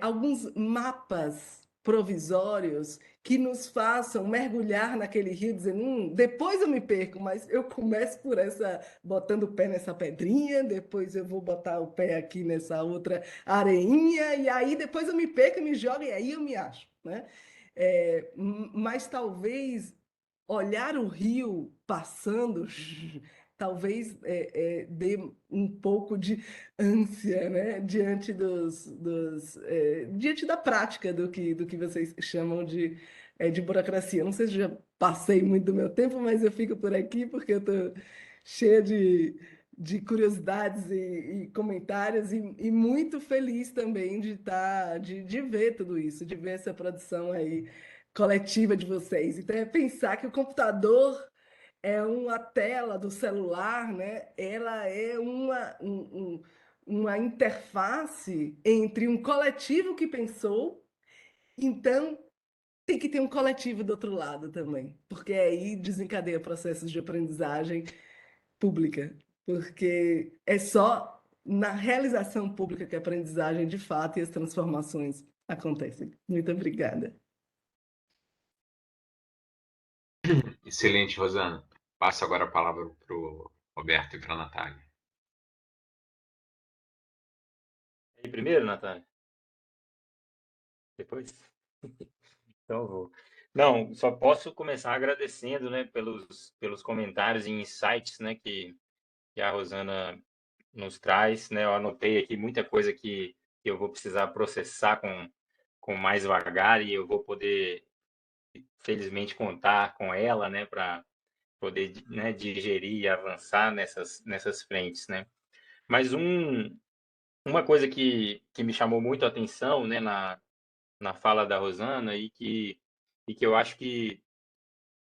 Speaker 4: alguns mapas provisórios que nos façam mergulhar naquele rio, dizendo, depois eu me perco, mas eu começo por botando o pé nessa pedrinha, depois eu vou botar o pé aqui nessa outra areinha, e aí depois eu me perco e me jogo, e aí eu me acho, né? Mas talvez olhar o rio passando talvez dê um pouco de ânsia, né? Diante da prática do que vocês chamam de burocracia. Não sei se já passei muito do meu tempo, mas eu fico por aqui porque eu estou cheia de curiosidades e comentários e muito feliz também de ver tudo isso, de ver essa produção aí coletiva de vocês. Então, é pensar que o computador é uma tela do celular, né? Ela é uma interface entre um coletivo que pensou, então tem que ter um coletivo do outro lado também, porque aí desencadeia processos de aprendizagem pública, porque é só na realização pública que a aprendizagem de fato e as transformações acontecem. Muito obrigada.
Speaker 1: Excelente, Rosana. Passo agora a palavra para o Roberto e para a Natália.
Speaker 2: E primeiro, Natália? Depois? Então eu vou. Não, só posso começar agradecendo, né, pelos comentários e insights, né, que a Rosana nos traz, né? Eu anotei aqui muita coisa que eu vou precisar processar com mais vagar e eu vou poder, felizmente, contar com ela, né, para poder, né, digerir e avançar nessas frentes, né? Mas uma coisa que me chamou muito a atenção, né, na fala da Rosana e que eu acho que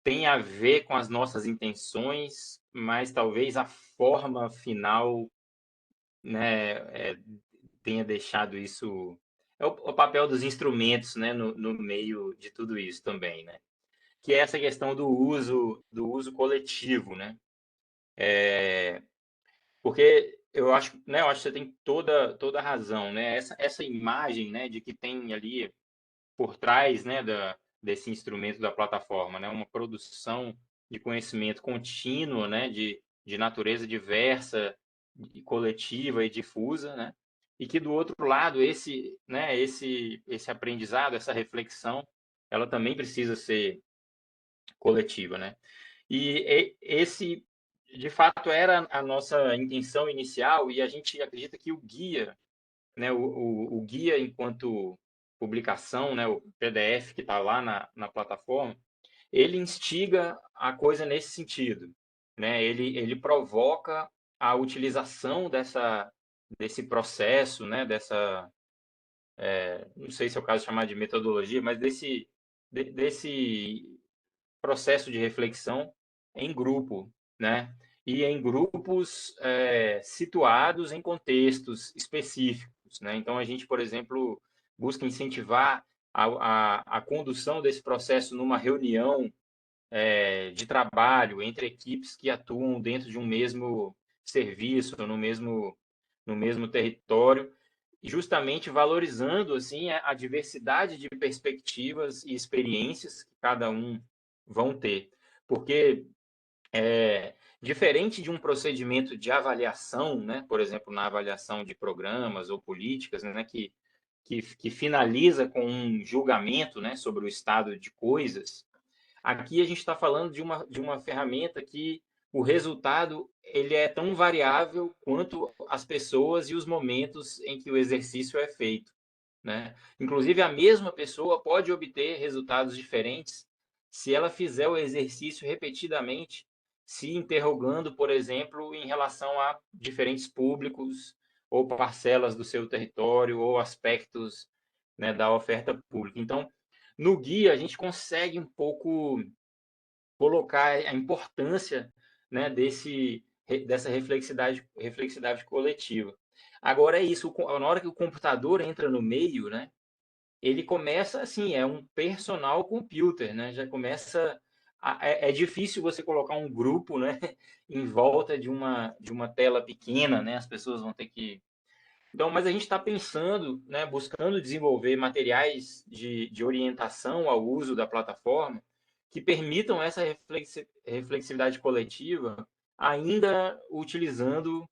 Speaker 2: tem a ver com as nossas intenções, mas talvez a forma final, né, tenha deixado isso. É o papel dos instrumentos, né, no meio de tudo isso também, né? Que é essa questão do uso coletivo, né? Porque eu acho que você tem toda a razão, né? Essa imagem, né, de que tem ali por trás, né, desse instrumento da plataforma, né, uma produção de conhecimento contínuo, né, de natureza diversa, coletiva e difusa, né, e que do outro lado esse aprendizado, essa reflexão, ela também precisa ser coletiva, né? E esse, de fato, era a nossa intenção inicial e a gente acredita que o guia, né, o guia enquanto publicação, né, o PDF que está lá na plataforma, ele instiga a coisa nesse sentido, né? Ele provoca a utilização desse processo, né, não sei se é o caso de chamar de metodologia, mas desse processo de reflexão em grupo, né? E em grupos situados em contextos específicos, né? Então, a gente, por exemplo, busca incentivar a condução desse processo numa reunião de trabalho entre equipes que atuam dentro de um mesmo serviço, no mesmo território, e justamente valorizando assim a diversidade de perspectivas e experiências que cada um vão ter, porque diferente de um procedimento de avaliação, né, por exemplo, na avaliação de programas ou políticas, né, que finaliza com um julgamento, né, sobre o estado de coisas. Aqui a gente está falando de uma ferramenta que o resultado ele é tão variável quanto as pessoas e os momentos em que o exercício é feito, né? Inclusive, a mesma pessoa pode obter resultados diferentes se ela fizer o exercício repetidamente, se interrogando, por exemplo, em relação a diferentes públicos ou parcelas do seu território ou aspectos, né, da oferta pública. Então, no guia, a gente consegue um pouco colocar a importância, né, dessa reflexividade coletiva. Agora é isso, na hora que o computador entra no meio, né, ele começa assim, é um personal computer, né? Já começa é difícil você colocar um grupo, né, em volta de uma tela pequena, né? As pessoas vão ter que então, mas a gente está pensando, né, buscando desenvolver materiais de orientação ao uso da plataforma que permitam essa reflexividade coletiva, ainda utilizando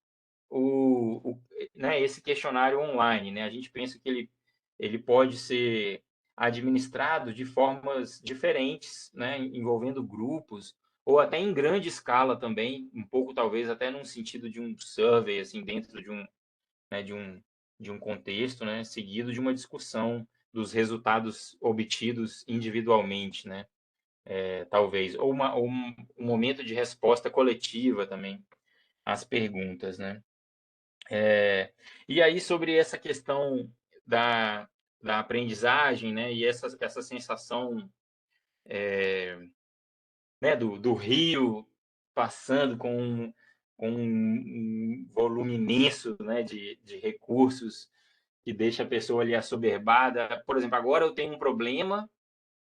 Speaker 2: né, esse questionário online. Né? A gente pensa que ele pode ser administrado de formas diferentes, né, envolvendo grupos, ou até em grande escala também, um pouco talvez até num sentido de um survey, assim, dentro de um, né, de um contexto, né, seguido de uma discussão dos resultados obtidos individualmente, né, talvez, ou um momento de resposta coletiva também às perguntas, né. E aí, sobre essa questão da, da aprendizagem, né, e essa sensação, né, do rio passando com um volume imenso, né, de recursos que deixa a pessoa ali assoberbada. Por exemplo, agora eu tenho um problema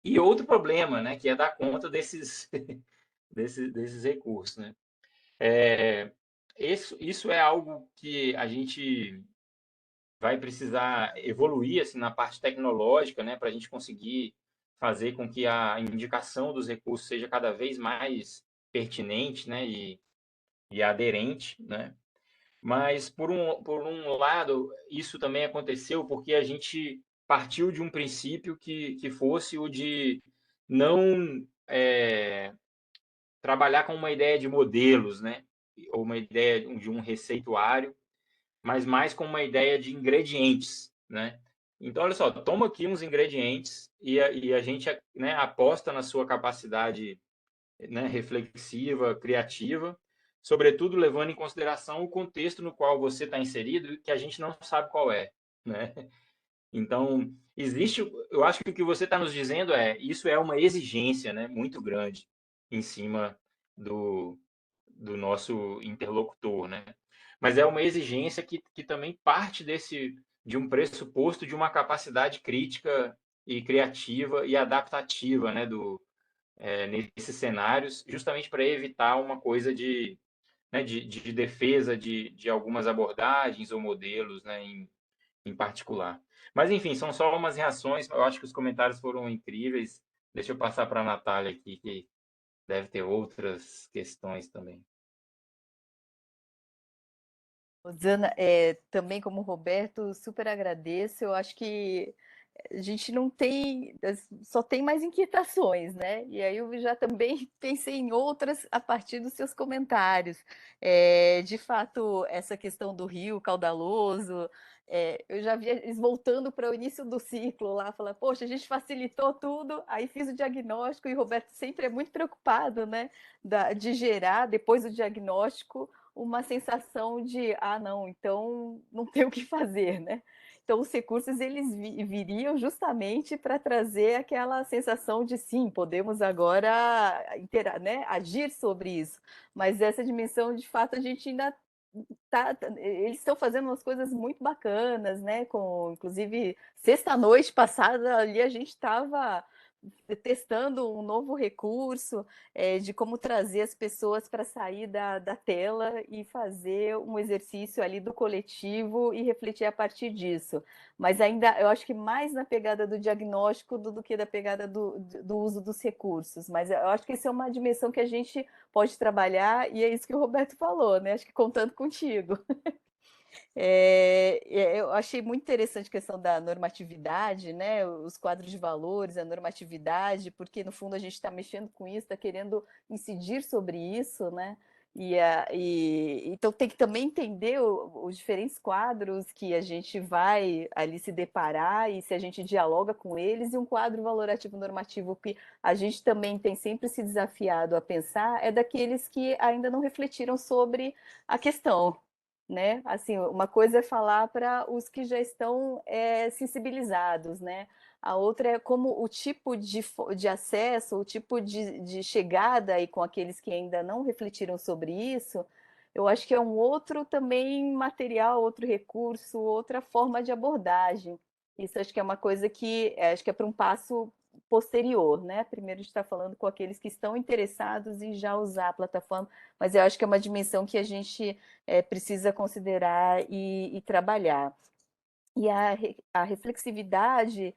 Speaker 2: e outro problema, né, que é dar conta desses, desses recursos, né. Isso é algo que a gente vai precisar evoluir assim, na parte tecnológica, né, para a gente conseguir fazer com que a indicação dos recursos seja cada vez mais pertinente, né, e aderente, né? Mas, por um lado, isso também aconteceu porque a gente partiu de um princípio que fosse o de não trabalhar com uma ideia de modelos, né? Ou uma ideia de um receituário, mas mais com uma ideia de ingredientes, né? Então, olha só, toma aqui uns ingredientes e a gente, né, aposta na sua capacidade, né, reflexiva, criativa, sobretudo levando em consideração o contexto no qual você está inserido e que a gente não sabe qual é, né? Então, eu acho que o que você está nos dizendo isso é uma exigência, né, muito grande em cima do nosso interlocutor, né? Mas é uma exigência que também parte de um pressuposto de uma capacidade crítica e criativa e adaptativa, né, nesses cenários, justamente para evitar uma coisa né, de defesa de algumas abordagens ou modelos, né, em particular. Mas, enfim, são só umas reações. Eu acho que os comentários foram incríveis. Deixa eu passar para a Natália aqui, que deve ter outras questões também.
Speaker 3: Rosana, também como Roberto, super agradeço. Eu acho que a gente não tem, só tem mais inquietações, né? E aí eu já também pensei em outras a partir dos seus comentários. De fato, essa questão do rio caudaloso, eu já vi eles voltando para o início do ciclo lá, falando, poxa, a gente facilitou tudo, aí fiz o diagnóstico, e o Roberto sempre é muito preocupado, né, de gerar, depois do diagnóstico, uma sensação de, ah, não, então não tem o que fazer, né? Então, os recursos eles viriam justamente para trazer aquela sensação de sim, podemos agora né, agir sobre isso. Mas essa dimensão, de fato, a gente ainda eles estão fazendo umas coisas muito bacanas, né? Inclusive, sexta-noite passada ali a gente estava testando um novo recurso de como trazer as pessoas para sair da tela e fazer um exercício ali do coletivo e refletir a partir disso. Mas ainda, eu acho que mais na pegada do diagnóstico do que da pegada do uso dos recursos. Mas eu acho que isso é uma dimensão que a gente pode trabalhar e é isso que o Roberto falou, né? Acho que contando contigo. Eu achei muito interessante a questão da normatividade, né? Os quadros de valores, a normatividade, porque no fundo a gente está mexendo com isso, está querendo incidir sobre isso, né? Então tem que também entender os diferentes quadros que a gente vai ali se deparar e se a gente dialoga com eles, e um quadro valorativo normativo que a gente também tem sempre se desafiado a pensar é daqueles que ainda não refletiram sobre a questão, né? Assim, uma coisa é falar para os que já estão sensibilizados, né? A outra é como o tipo de acesso, o tipo de chegada aí com aqueles que ainda não refletiram sobre isso. Eu acho que é um outro também material, outro recurso, outra forma de abordagem. Isso acho que é uma coisa que acho que é para um passo posterior, né? Primeiro a gente está falando com aqueles que estão interessados em já usar a plataforma, mas eu acho que é uma dimensão que a gente precisa considerar e trabalhar. E a reflexividade,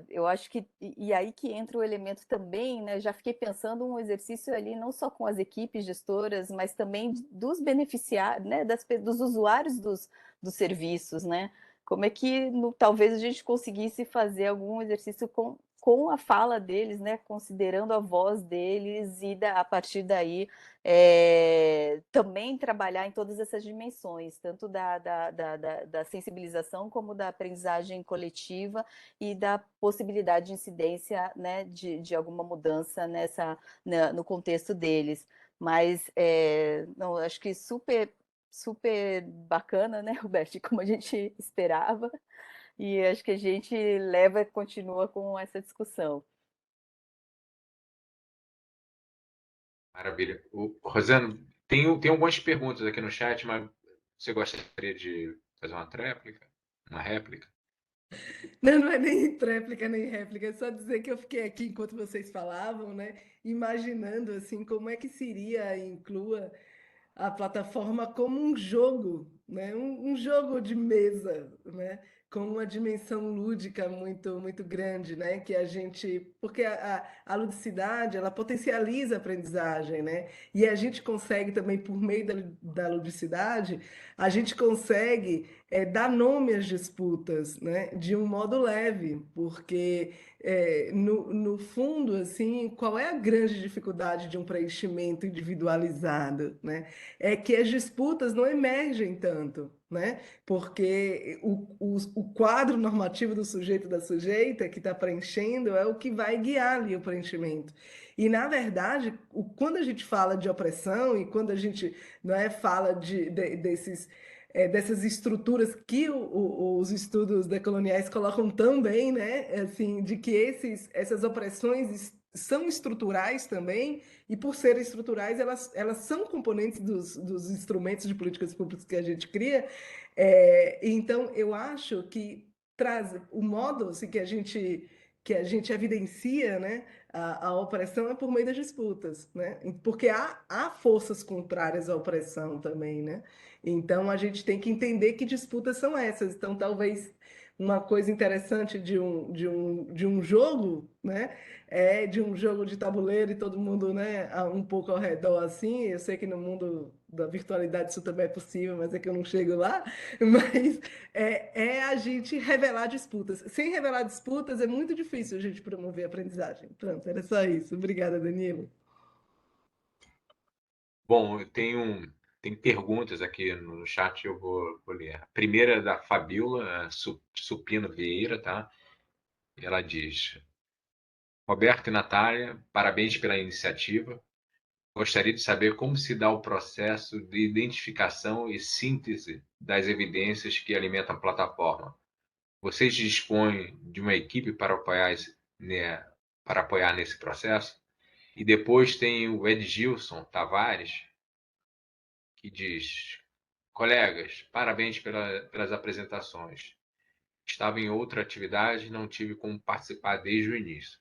Speaker 3: eu acho que, e aí que entra o elemento também, né? Já fiquei pensando um exercício ali, não só com as equipes gestoras, mas também dos beneficiários, né? Dos usuários dos serviços, né? como é que talvez a gente conseguisse fazer algum exercício com a fala deles, né, considerando a voz deles e a partir daí também trabalhar em todas essas dimensões, tanto da sensibilização como da aprendizagem coletiva e da possibilidade de incidência, né, de alguma mudança no contexto deles. Mas não, acho que super bacana, né, Roberto, como a gente esperava, e acho que a gente continua com essa discussão.
Speaker 1: Maravilha. Rosana, tem algumas perguntas aqui no chat, mas você gostaria de fazer uma tréplica? Uma réplica?
Speaker 4: Não, não é nem tréplica nem réplica, é só dizer que eu fiquei aqui enquanto vocês falavam, né, imaginando assim como é que seria a Inclua a plataforma como um jogo, né? Um jogo de mesa, né? Com uma dimensão lúdica muito grande, né? Que a gente, porque a ludicidade ela potencializa a aprendizagem, né? E a gente consegue também por meio da ludicidade, a gente consegue dar nome às disputas, né? De um modo leve, porque no fundo, assim, qual é a grande dificuldade de um preenchimento individualizado, né? É que as disputas não emergem tanto, né? Porque o quadro normativo do sujeito e da sujeita que está preenchendo é o que vai guiar ali o preenchimento. E, na verdade, quando a gente fala de opressão e quando a gente não é, fala dessas estruturas que os estudos decoloniais colocam tão bem, né? Assim, de que essas opressões são estruturais também, e por serem estruturais, elas são componentes dos instrumentos de políticas públicas que a gente cria. Então, eu acho que traz o modo assim, que a gente evidencia, né, a opressão é por meio das disputas, né? Porque há forças contrárias à opressão também, né? Então, a gente tem que entender que disputas são essas. Então, talvez uma coisa interessante de um jogo, né? De um jogo de tabuleiro e todo mundo, né, um pouco ao redor assim. Eu sei que no mundo da virtualidade isso também é possível, mas é que eu não chego lá. Mas a gente revelar disputas. Sem revelar disputas é muito difícil a gente promover a aprendizagem. Pronto, era só isso. Obrigada, Danilo.
Speaker 1: Bom, tem perguntas aqui no chat, eu vou ler. A primeira é da Fabiola Supino Vieira, tá? E ela diz: Roberto e Natália, parabéns pela iniciativa. Gostaria de saber como se dá o processo de identificação e síntese das evidências que alimentam a plataforma. Vocês dispõem de uma equipe né, para apoiar nesse processo? E depois tem o Edgilson Tavares, que diz: Colegas, parabéns pelas apresentações. Estava em outra atividade e não tive como participar desde o início.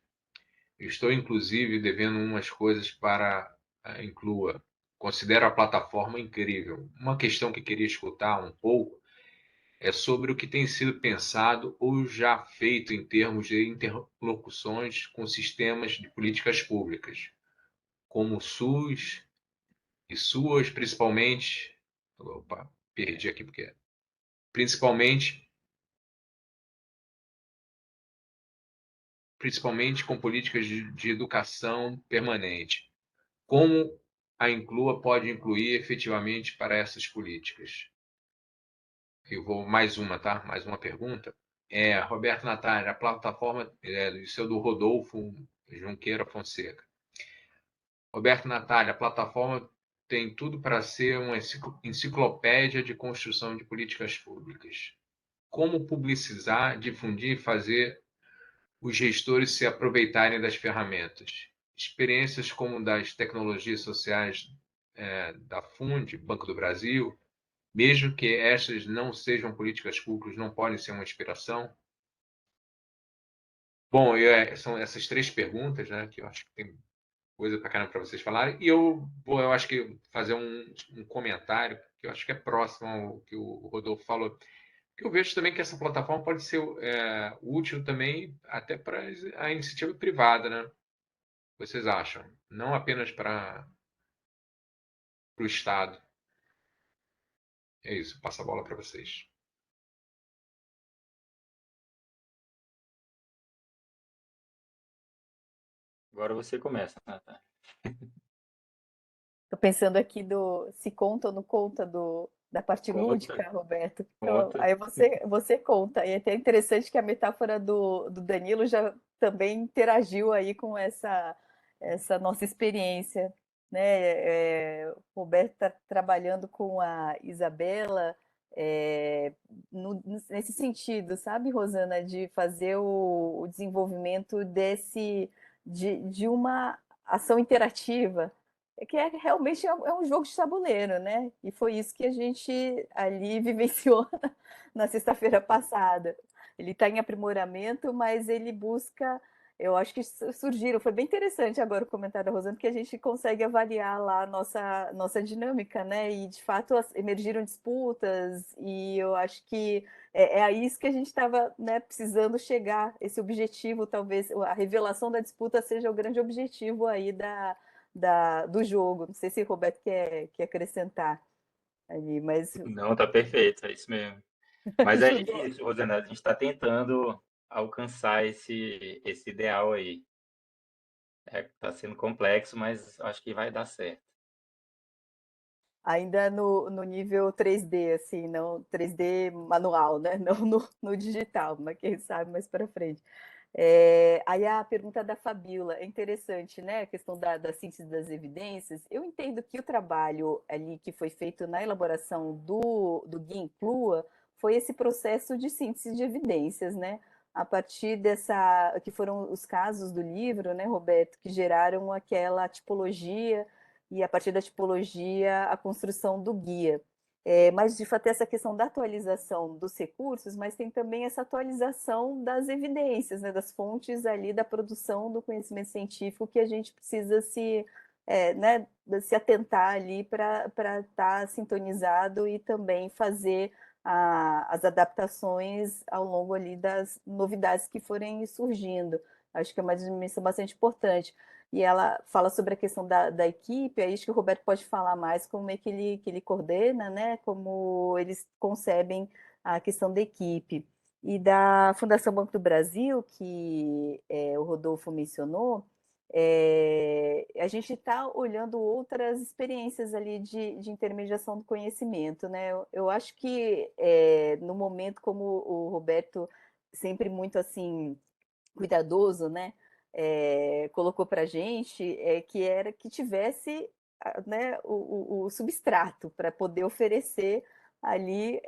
Speaker 1: Estou, inclusive, devendo umas coisas para a Inclua. Considero a plataforma incrível. Uma questão que queria escutar um pouco é sobre o que tem sido pensado ou já feito em termos de interlocuções com sistemas de políticas públicas, como o SUS e SUAS, principalmente. Opa, perdi aqui porque. Principalmente com políticas de educação permanente. Como a Inclua pode incluir efetivamente para essas políticas? Eu vou mais uma, tá? Mais uma pergunta. Roberto Natália, a plataforma, isso é do Rodolfo Junqueira Fonseca. Roberto Natália, a plataforma tem tudo para ser uma enciclopédia de construção de políticas públicas. Como publicizar, difundir e fazer os gestores se aproveitarem das ferramentas? Experiências como das tecnologias sociais da FUND, Banco do Brasil, mesmo que estas não sejam políticas públicas, não podem ser uma inspiração? Bom, são essas três perguntas, né, que eu acho que tem coisa para caramba para vocês falarem. E eu acho que fazer um comentário que eu acho que é próximo ao que o Rodolfo falou. Que eu vejo também que essa plataforma pode ser útil também até para a iniciativa privada, né? Vocês acham? Não apenas para o Estado. É isso, passo a bola para vocês.
Speaker 2: Agora você começa, Natália.
Speaker 3: Estou pensando aqui se conta ou não conta da parte
Speaker 2: Conta,
Speaker 3: lúdica, Roberto. Então,
Speaker 2: conta.
Speaker 3: aí você conta. E é até interessante que a metáfora do Danilo já também interagiu aí com essa nossa experiência, né? O Roberto está trabalhando com a Isabela nesse sentido, sabe, Rosana, de fazer o desenvolvimento de uma ação interativa que realmente é um jogo de tabuleiro, né? E foi isso que a gente ali vivenciou na sexta-feira passada. Ele está em aprimoramento, mas ele busca. Eu acho que surgiram, foi bem interessante agora o comentário da Rosana, porque a gente consegue avaliar lá a nossa dinâmica, né? E de fato emergiram disputas, e eu acho que é a isso que a gente estava, né, precisando chegar, esse objetivo, talvez a revelação da disputa seja o grande objetivo aí do jogo. Não sei se o Roberto quer acrescentar ali, mas
Speaker 2: Não, tá perfeito, é isso mesmo. Mas é
Speaker 3: ajudou.
Speaker 2: isso, Rosana, a gente está tentando alcançar esse ideal aí. Tá sendo complexo, mas acho que vai dar certo.
Speaker 3: Ainda no nível 3D, assim, não 3D manual, né? Não no digital, mas quem sabe mais para frente. Aí a pergunta da Fabiola é interessante, né? A questão da síntese das evidências. Eu entendo que o trabalho ali que foi feito na elaboração do Guia Inclua foi esse processo de síntese de evidências, né? A partir que foram os casos do livro, né, Roberto, que geraram aquela tipologia e a partir da tipologia a construção do guia. Mas, de fato, essa questão da atualização dos recursos, mas tem também essa atualização das evidências, né, das fontes ali da produção do conhecimento científico que a gente precisa né, se atentar ali para estar sintonizado e também fazer as adaptações ao longo ali das novidades que forem surgindo. Acho que é uma dimensão bastante importante. E ela fala sobre a questão da equipe, é isso que o Roberto pode falar mais, como é que ele coordena, né? Como eles concebem a questão da equipe. E da Fundação Banco do Brasil, que o Rodolfo mencionou, a gente está olhando outras experiências ali de intermediação do conhecimento, né? Eu acho que no momento, como o Roberto sempre muito assim cuidadoso, né? Colocou para a gente que era que tivesse, né, o substrato para poder oferecer ali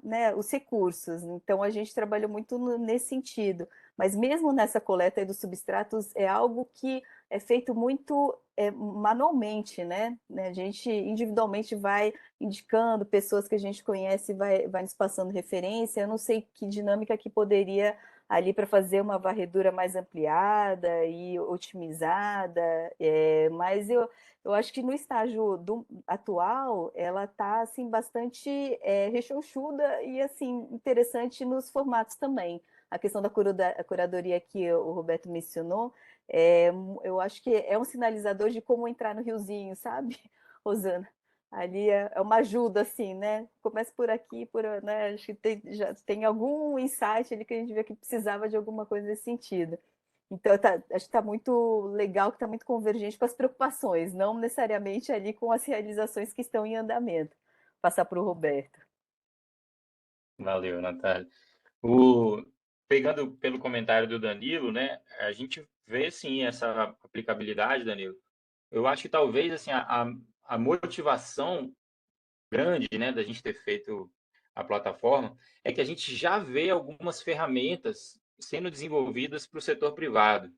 Speaker 3: né, os recursos. Então a gente trabalhou muito nesse sentido. Mas mesmo nessa coleta dos substratos é algo que é feito muito manualmente, né? A gente individualmente vai indicando pessoas que a gente conhece, vai nos passando referência. Eu não sei que dinâmica que poderia ali para fazer uma varredura mais ampliada e otimizada, mas eu acho que no estágio atual ela está assim bastante rechonchuda e assim interessante nos formatos também. A questão da curadoria que o Roberto mencionou, eu acho que é um sinalizador de como entrar no riozinho, sabe, Rosana? Ali é uma ajuda, assim, né? Começa por aqui, né? Acho que já tem algum insight ali que a gente vê que precisava de alguma coisa nesse sentido. Então, acho que está muito legal, que está muito convergente com as preocupações, não necessariamente ali com as realizações que estão em andamento. Passar para o Roberto.
Speaker 2: Valeu, Natália. Pegando pelo comentário do Danilo, né, a gente vê sim essa aplicabilidade, Danilo. Eu acho que talvez assim a motivação grande, né, da gente ter feito a plataforma é que a gente já vê algumas ferramentas sendo desenvolvidas para o setor privado.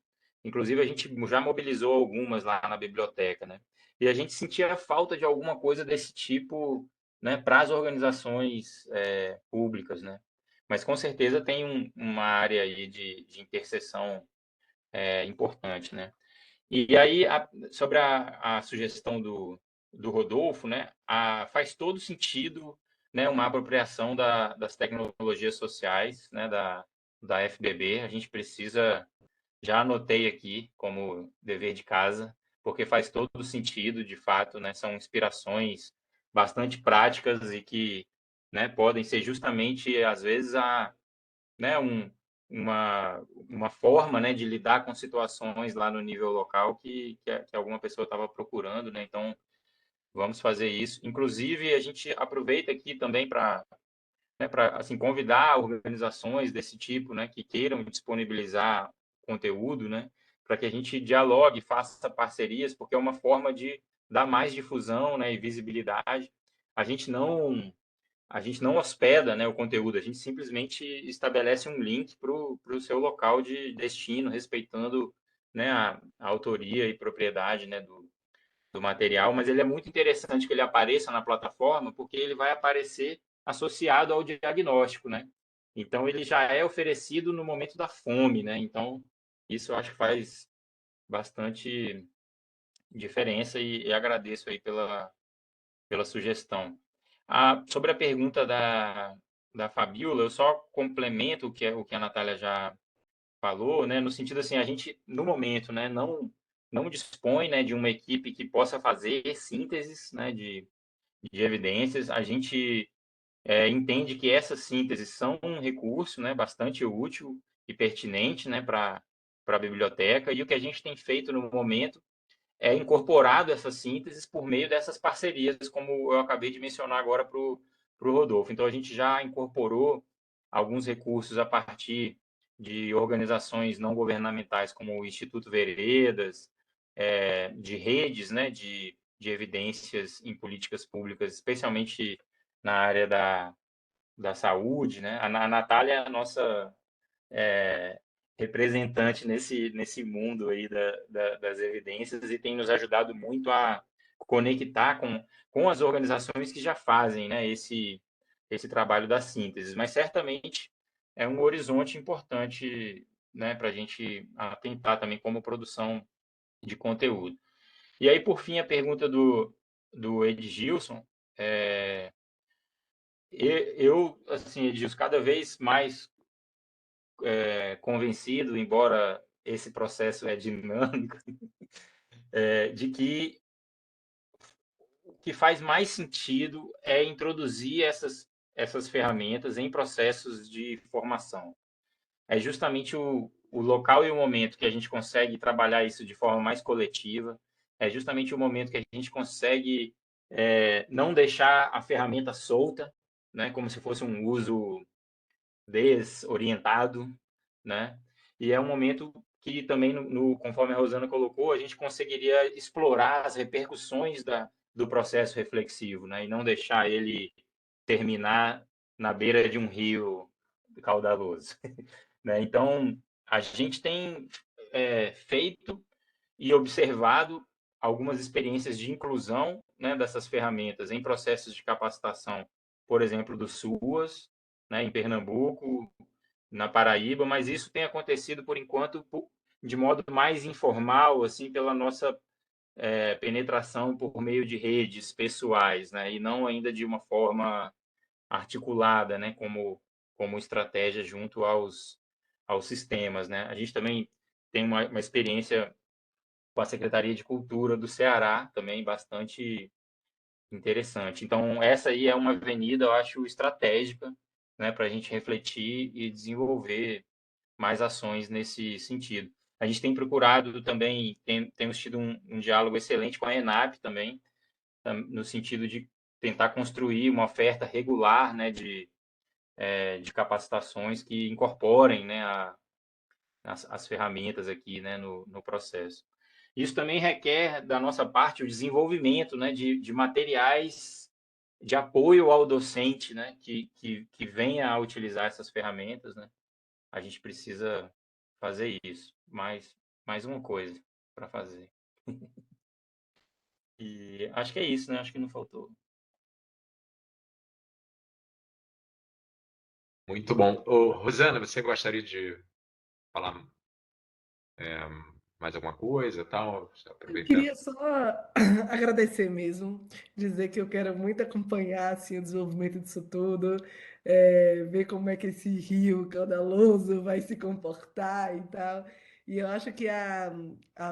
Speaker 2: Inclusive a gente já mobilizou algumas lá na biblioteca, né? E a gente sentia a falta de alguma coisa desse tipo, né, para as organizações públicas, né? Mas com certeza tem uma área aí de interseção importante, né? E aí, sobre a sugestão do Rodolfo, né, faz todo sentido, né, uma apropriação das tecnologias sociais, né, da FBB. A gente precisa, já anotei aqui como dever de casa, porque faz todo sentido, de fato, né, são inspirações bastante práticas e que, né, podem ser justamente, às vezes, né, uma forma, né, de lidar com situações lá no nível local que alguma pessoa estava procurando, né? Então, vamos fazer isso. Inclusive, a gente aproveita aqui também para, né, para assim, convidar organizações desse tipo, né, que queiram disponibilizar conteúdo, né, para que a gente dialogue, faça parcerias, porque é uma forma de dar mais difusão, né, e visibilidade. A gente não a gente não hospeda, né, o conteúdo, a gente simplesmente estabelece um link para o seu local de destino, respeitando, né, a autoria e propriedade, né, do material, mas ele é muito interessante que ele apareça na plataforma, porque ele vai aparecer associado ao diagnóstico, né? Então, ele já é oferecido no momento da fome, né? Então, isso eu acho que faz bastante diferença e agradeço aí pela sugestão. Sobre a pergunta da Fabiola, eu só complemento o que a Natália já falou, né, no sentido assim, a gente, no momento, né, não dispõe, né, de uma equipe que possa fazer sínteses, né, de evidências. A gente entende que essas sínteses são um recurso, né, bastante útil e pertinente, né, para a biblioteca, e o que a gente tem feito no momento é incorporado essas sínteses por meio dessas parcerias, como eu acabei de mencionar agora para o Rodolfo. Então, a gente já incorporou alguns recursos a partir de organizações não governamentais, como o Instituto Veredas, de redes, né, de evidências em políticas públicas, especialmente na área da saúde, né? A Natália é a nossa é, representante nesse mundo aí das evidências e tem nos ajudado muito a conectar com as organizações que já fazem, né, esse trabalho da síntese. Mas certamente é um horizonte importante, né, para a gente atentar também como produção de conteúdo. E aí, por fim, a pergunta do Edgilson. Assim, Edgilson, cada vez mais convencido, embora esse processo é dinâmico, de que o que faz mais sentido é introduzir essas ferramentas em processos de formação. É justamente o local e o momento que a gente consegue trabalhar isso de forma mais coletiva, é justamente o momento que a gente consegue não deixar a ferramenta solta, né, como se fosse um uso desorientado, né? E é um momento que também, conforme a Rosana colocou, a gente conseguiria explorar as repercussões do processo reflexivo, né? E não deixar ele terminar na beira de um rio caudaloso, né? Então, a gente tem feito e observado algumas experiências de inclusão, né, dessas ferramentas em processos de capacitação, por exemplo, do SUAS, né, em Pernambuco, na Paraíba, mas isso tem acontecido por enquanto de modo mais informal, assim, pela nossa penetração por meio de redes pessoais, né, e não ainda de uma forma articulada, né, como estratégia junto aos sistemas, né. A gente também tem uma experiência com a Secretaria de Cultura do Ceará, também bastante interessante. Então, essa aí é uma avenida, eu acho, estratégica, né, para a gente refletir e desenvolver mais ações nesse sentido. A gente tem procurado também, temos tido um diálogo excelente com a ENAP também, no sentido de tentar construir uma oferta regular, né, de capacitações que incorporem, né, as ferramentas aqui, né, no processo. Isso também requer, da nossa parte, o desenvolvimento, né, de materiais de apoio ao docente, né, que venha a utilizar essas ferramentas, né. A gente precisa fazer isso. Mais uma coisa para fazer. E acho que é isso, né? Acho que não faltou.
Speaker 1: Muito bom. Ô, Rosana, você gostaria de falar mais alguma coisa, tal?
Speaker 4: Eu
Speaker 1: Aproveitando.
Speaker 4: queria só agradecer mesmo, dizer que eu quero muito acompanhar assim, o desenvolvimento disso tudo, ver como é que esse rio caudaloso vai se comportar e tal. E eu acho que há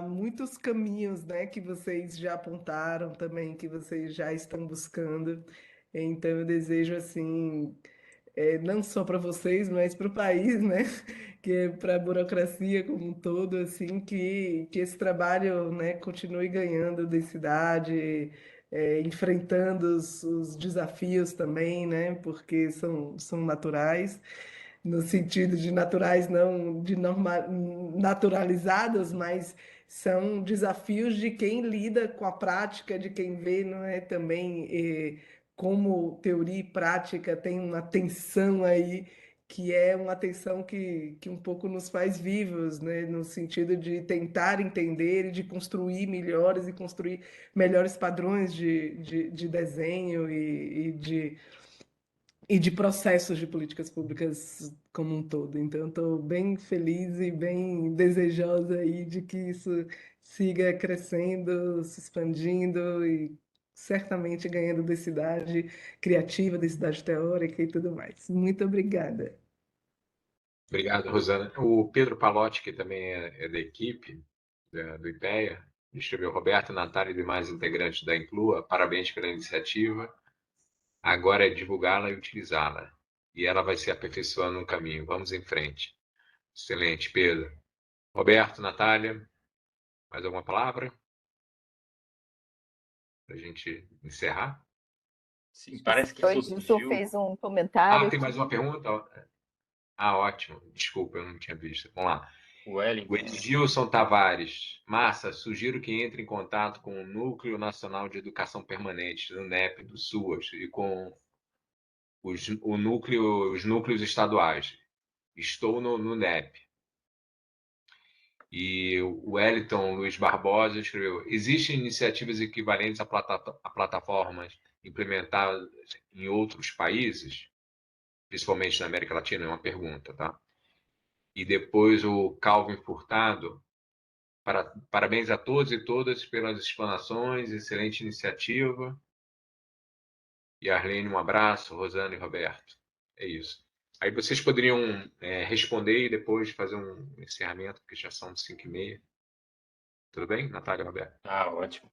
Speaker 4: muitos caminhos, né, que vocês já apontaram também, que vocês já estão buscando. Então eu desejo assim, não só para vocês, mas para o país, né? que é para a burocracia como um todo, assim, que esse trabalho, né, continue ganhando densidade, enfrentando os desafios também, né, porque são naturais, no sentido de naturais, não de naturalizados, mas são desafios de quem lida com a prática, de quem vê, não é, também como teoria e prática tem uma tensão aí, que é uma tensão que um pouco nos faz vivos, né? No sentido de tentar entender e de construir melhores e construir melhores padrões de desenho e de processos de políticas públicas como um todo. Então, estou bem feliz e bem desejosa aí de que isso siga crescendo, se expandindo e certamente ganhando densidade criativa, densidade teórica e tudo mais. Muito obrigada.
Speaker 1: Obrigado, Rosana. O Pedro Palotti, que também é da equipe do IPEA, escreveu: Roberto, Natália e demais integrantes da Inclua, parabéns pela iniciativa. Agora é divulgá-la e utilizá-la. E ela vai se aperfeiçoando no caminho. Vamos em frente. Excelente, Pedro. Roberto, Natália, mais alguma palavra para a gente encerrar?
Speaker 2: Sim, parece que
Speaker 3: O Edilson
Speaker 2: surgiu.
Speaker 3: fez um
Speaker 1: Ah,
Speaker 3: comentário
Speaker 1: tem
Speaker 3: aqui.
Speaker 1: mais uma pergunta? Ah, ótimo. Desculpa, eu não tinha visto. Vamos lá.
Speaker 2: O
Speaker 1: O
Speaker 2: Wellington.
Speaker 1: Edilson Tavares. Massa, sugiro que entre em contato com o Núcleo Nacional de Educação Permanente, do NEP, do SUAS, e com os núcleos estaduais. Estou no NEP. E o Wellington Luiz Barbosa escreveu: existem iniciativas equivalentes a plataformas implementadas em outros países, principalmente na América Latina? É uma pergunta, tá? E depois o Calvin Furtado: parabéns a todos e todas pelas explanações, excelente iniciativa. E Arlene, um abraço, Rosana e Roberto. É isso. Aí vocês poderiam responder e depois fazer um encerramento, porque já são 5h30. Tudo bem, Natália e Roberto?
Speaker 2: Ah, ótimo.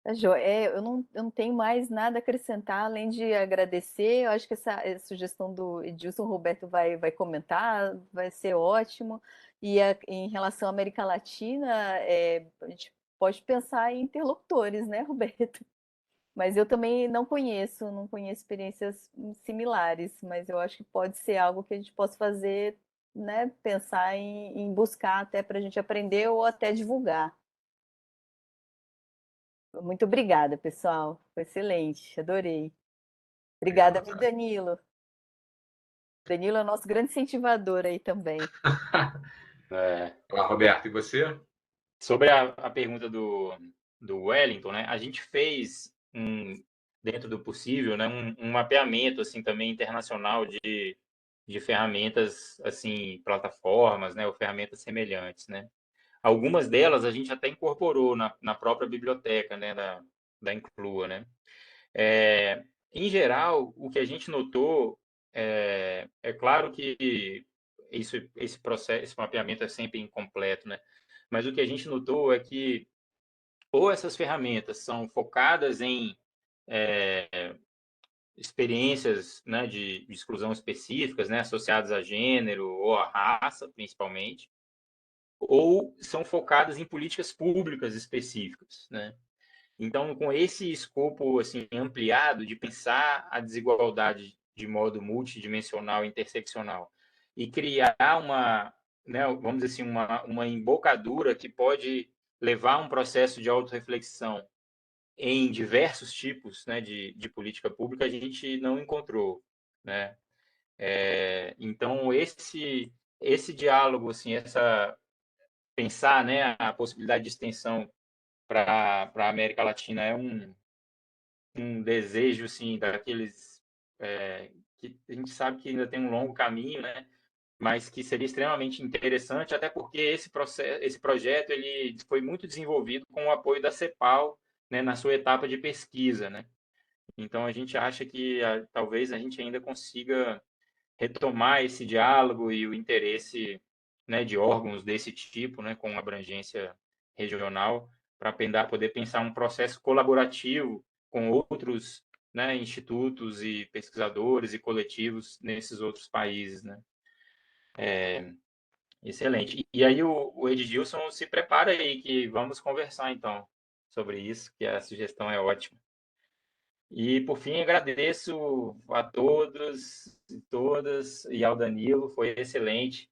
Speaker 3: Tá joia. Eu não tenho mais nada a acrescentar, além de agradecer. Eu acho que essa sugestão do Edilson, o Roberto vai comentar, vai ser ótimo. E em relação à América Latina, a gente pode pensar em interlocutores, né, Roberto? Mas eu também não conheço experiências similares, mas eu acho que pode ser algo que a gente possa fazer, né? Pensar em buscar até para a gente aprender ou até divulgar. Muito obrigada, pessoal. Foi excelente, adorei.
Speaker 1: Obrigado,
Speaker 3: Obrigada, viu,
Speaker 1: Natália.
Speaker 3: Danilo. Danilo é nosso grande incentivador aí também.
Speaker 1: Olá, Roberto, e você?
Speaker 2: Sobre a pergunta do Wellington, né? A gente fez dentro do possível, né? Um mapeamento assim também internacional de ferramentas assim, plataformas, né? Ou ferramentas semelhantes, né? Algumas delas a gente até incorporou na própria biblioteca, né? Da Inclua, né? Em geral, o que a gente notou é claro que esse processo, esse mapeamento é sempre incompleto, né? Mas o que a gente notou é que ou essas ferramentas são focadas em experiências, né, de exclusão específicas, né, associadas a gênero ou a raça, principalmente, ou são focadas em políticas públicas específicas, né? Então, com esse escopo assim ampliado de pensar a desigualdade de modo multidimensional, interseccional, e criar uma, né, vamos dizer assim, uma embocadura que pode levar a um processo de autorreflexão em diversos tipos, né, de política pública, a gente não encontrou, né? Então, esse diálogo, assim, pensar, né, a possibilidade de extensão para a América Latina é um desejo assim daqueles que a gente sabe que ainda tem um longo caminho, né? Mas que seria extremamente interessante, até porque esse projeto ele foi muito desenvolvido com o apoio da CEPAL, né, na sua etapa de pesquisa, né? Então a gente acha que talvez a gente ainda consiga retomar esse diálogo e o interesse, né, de órgãos desse tipo, né, com abrangência regional, para poder pensar um processo colaborativo com outros, né, institutos e pesquisadores e coletivos nesses outros países, né. Excelente. E aí o Edilson se prepara aí que vamos conversar então sobre isso, que a sugestão é ótima. E por fim, agradeço a todos e todas e ao Danilo, foi excelente.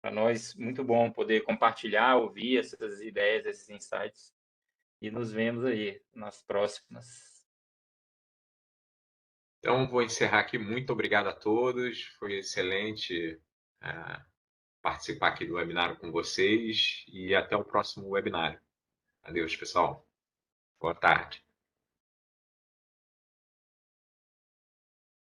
Speaker 2: Para nós, muito bom poder compartilhar, ouvir essas ideias, esses insights. E nos vemos aí nas próximas.
Speaker 1: Então, vou encerrar aqui. Muito obrigado a todos. Foi excelente participar aqui do webinar com vocês e até o próximo webinar. Adeus, pessoal. Boa tarde.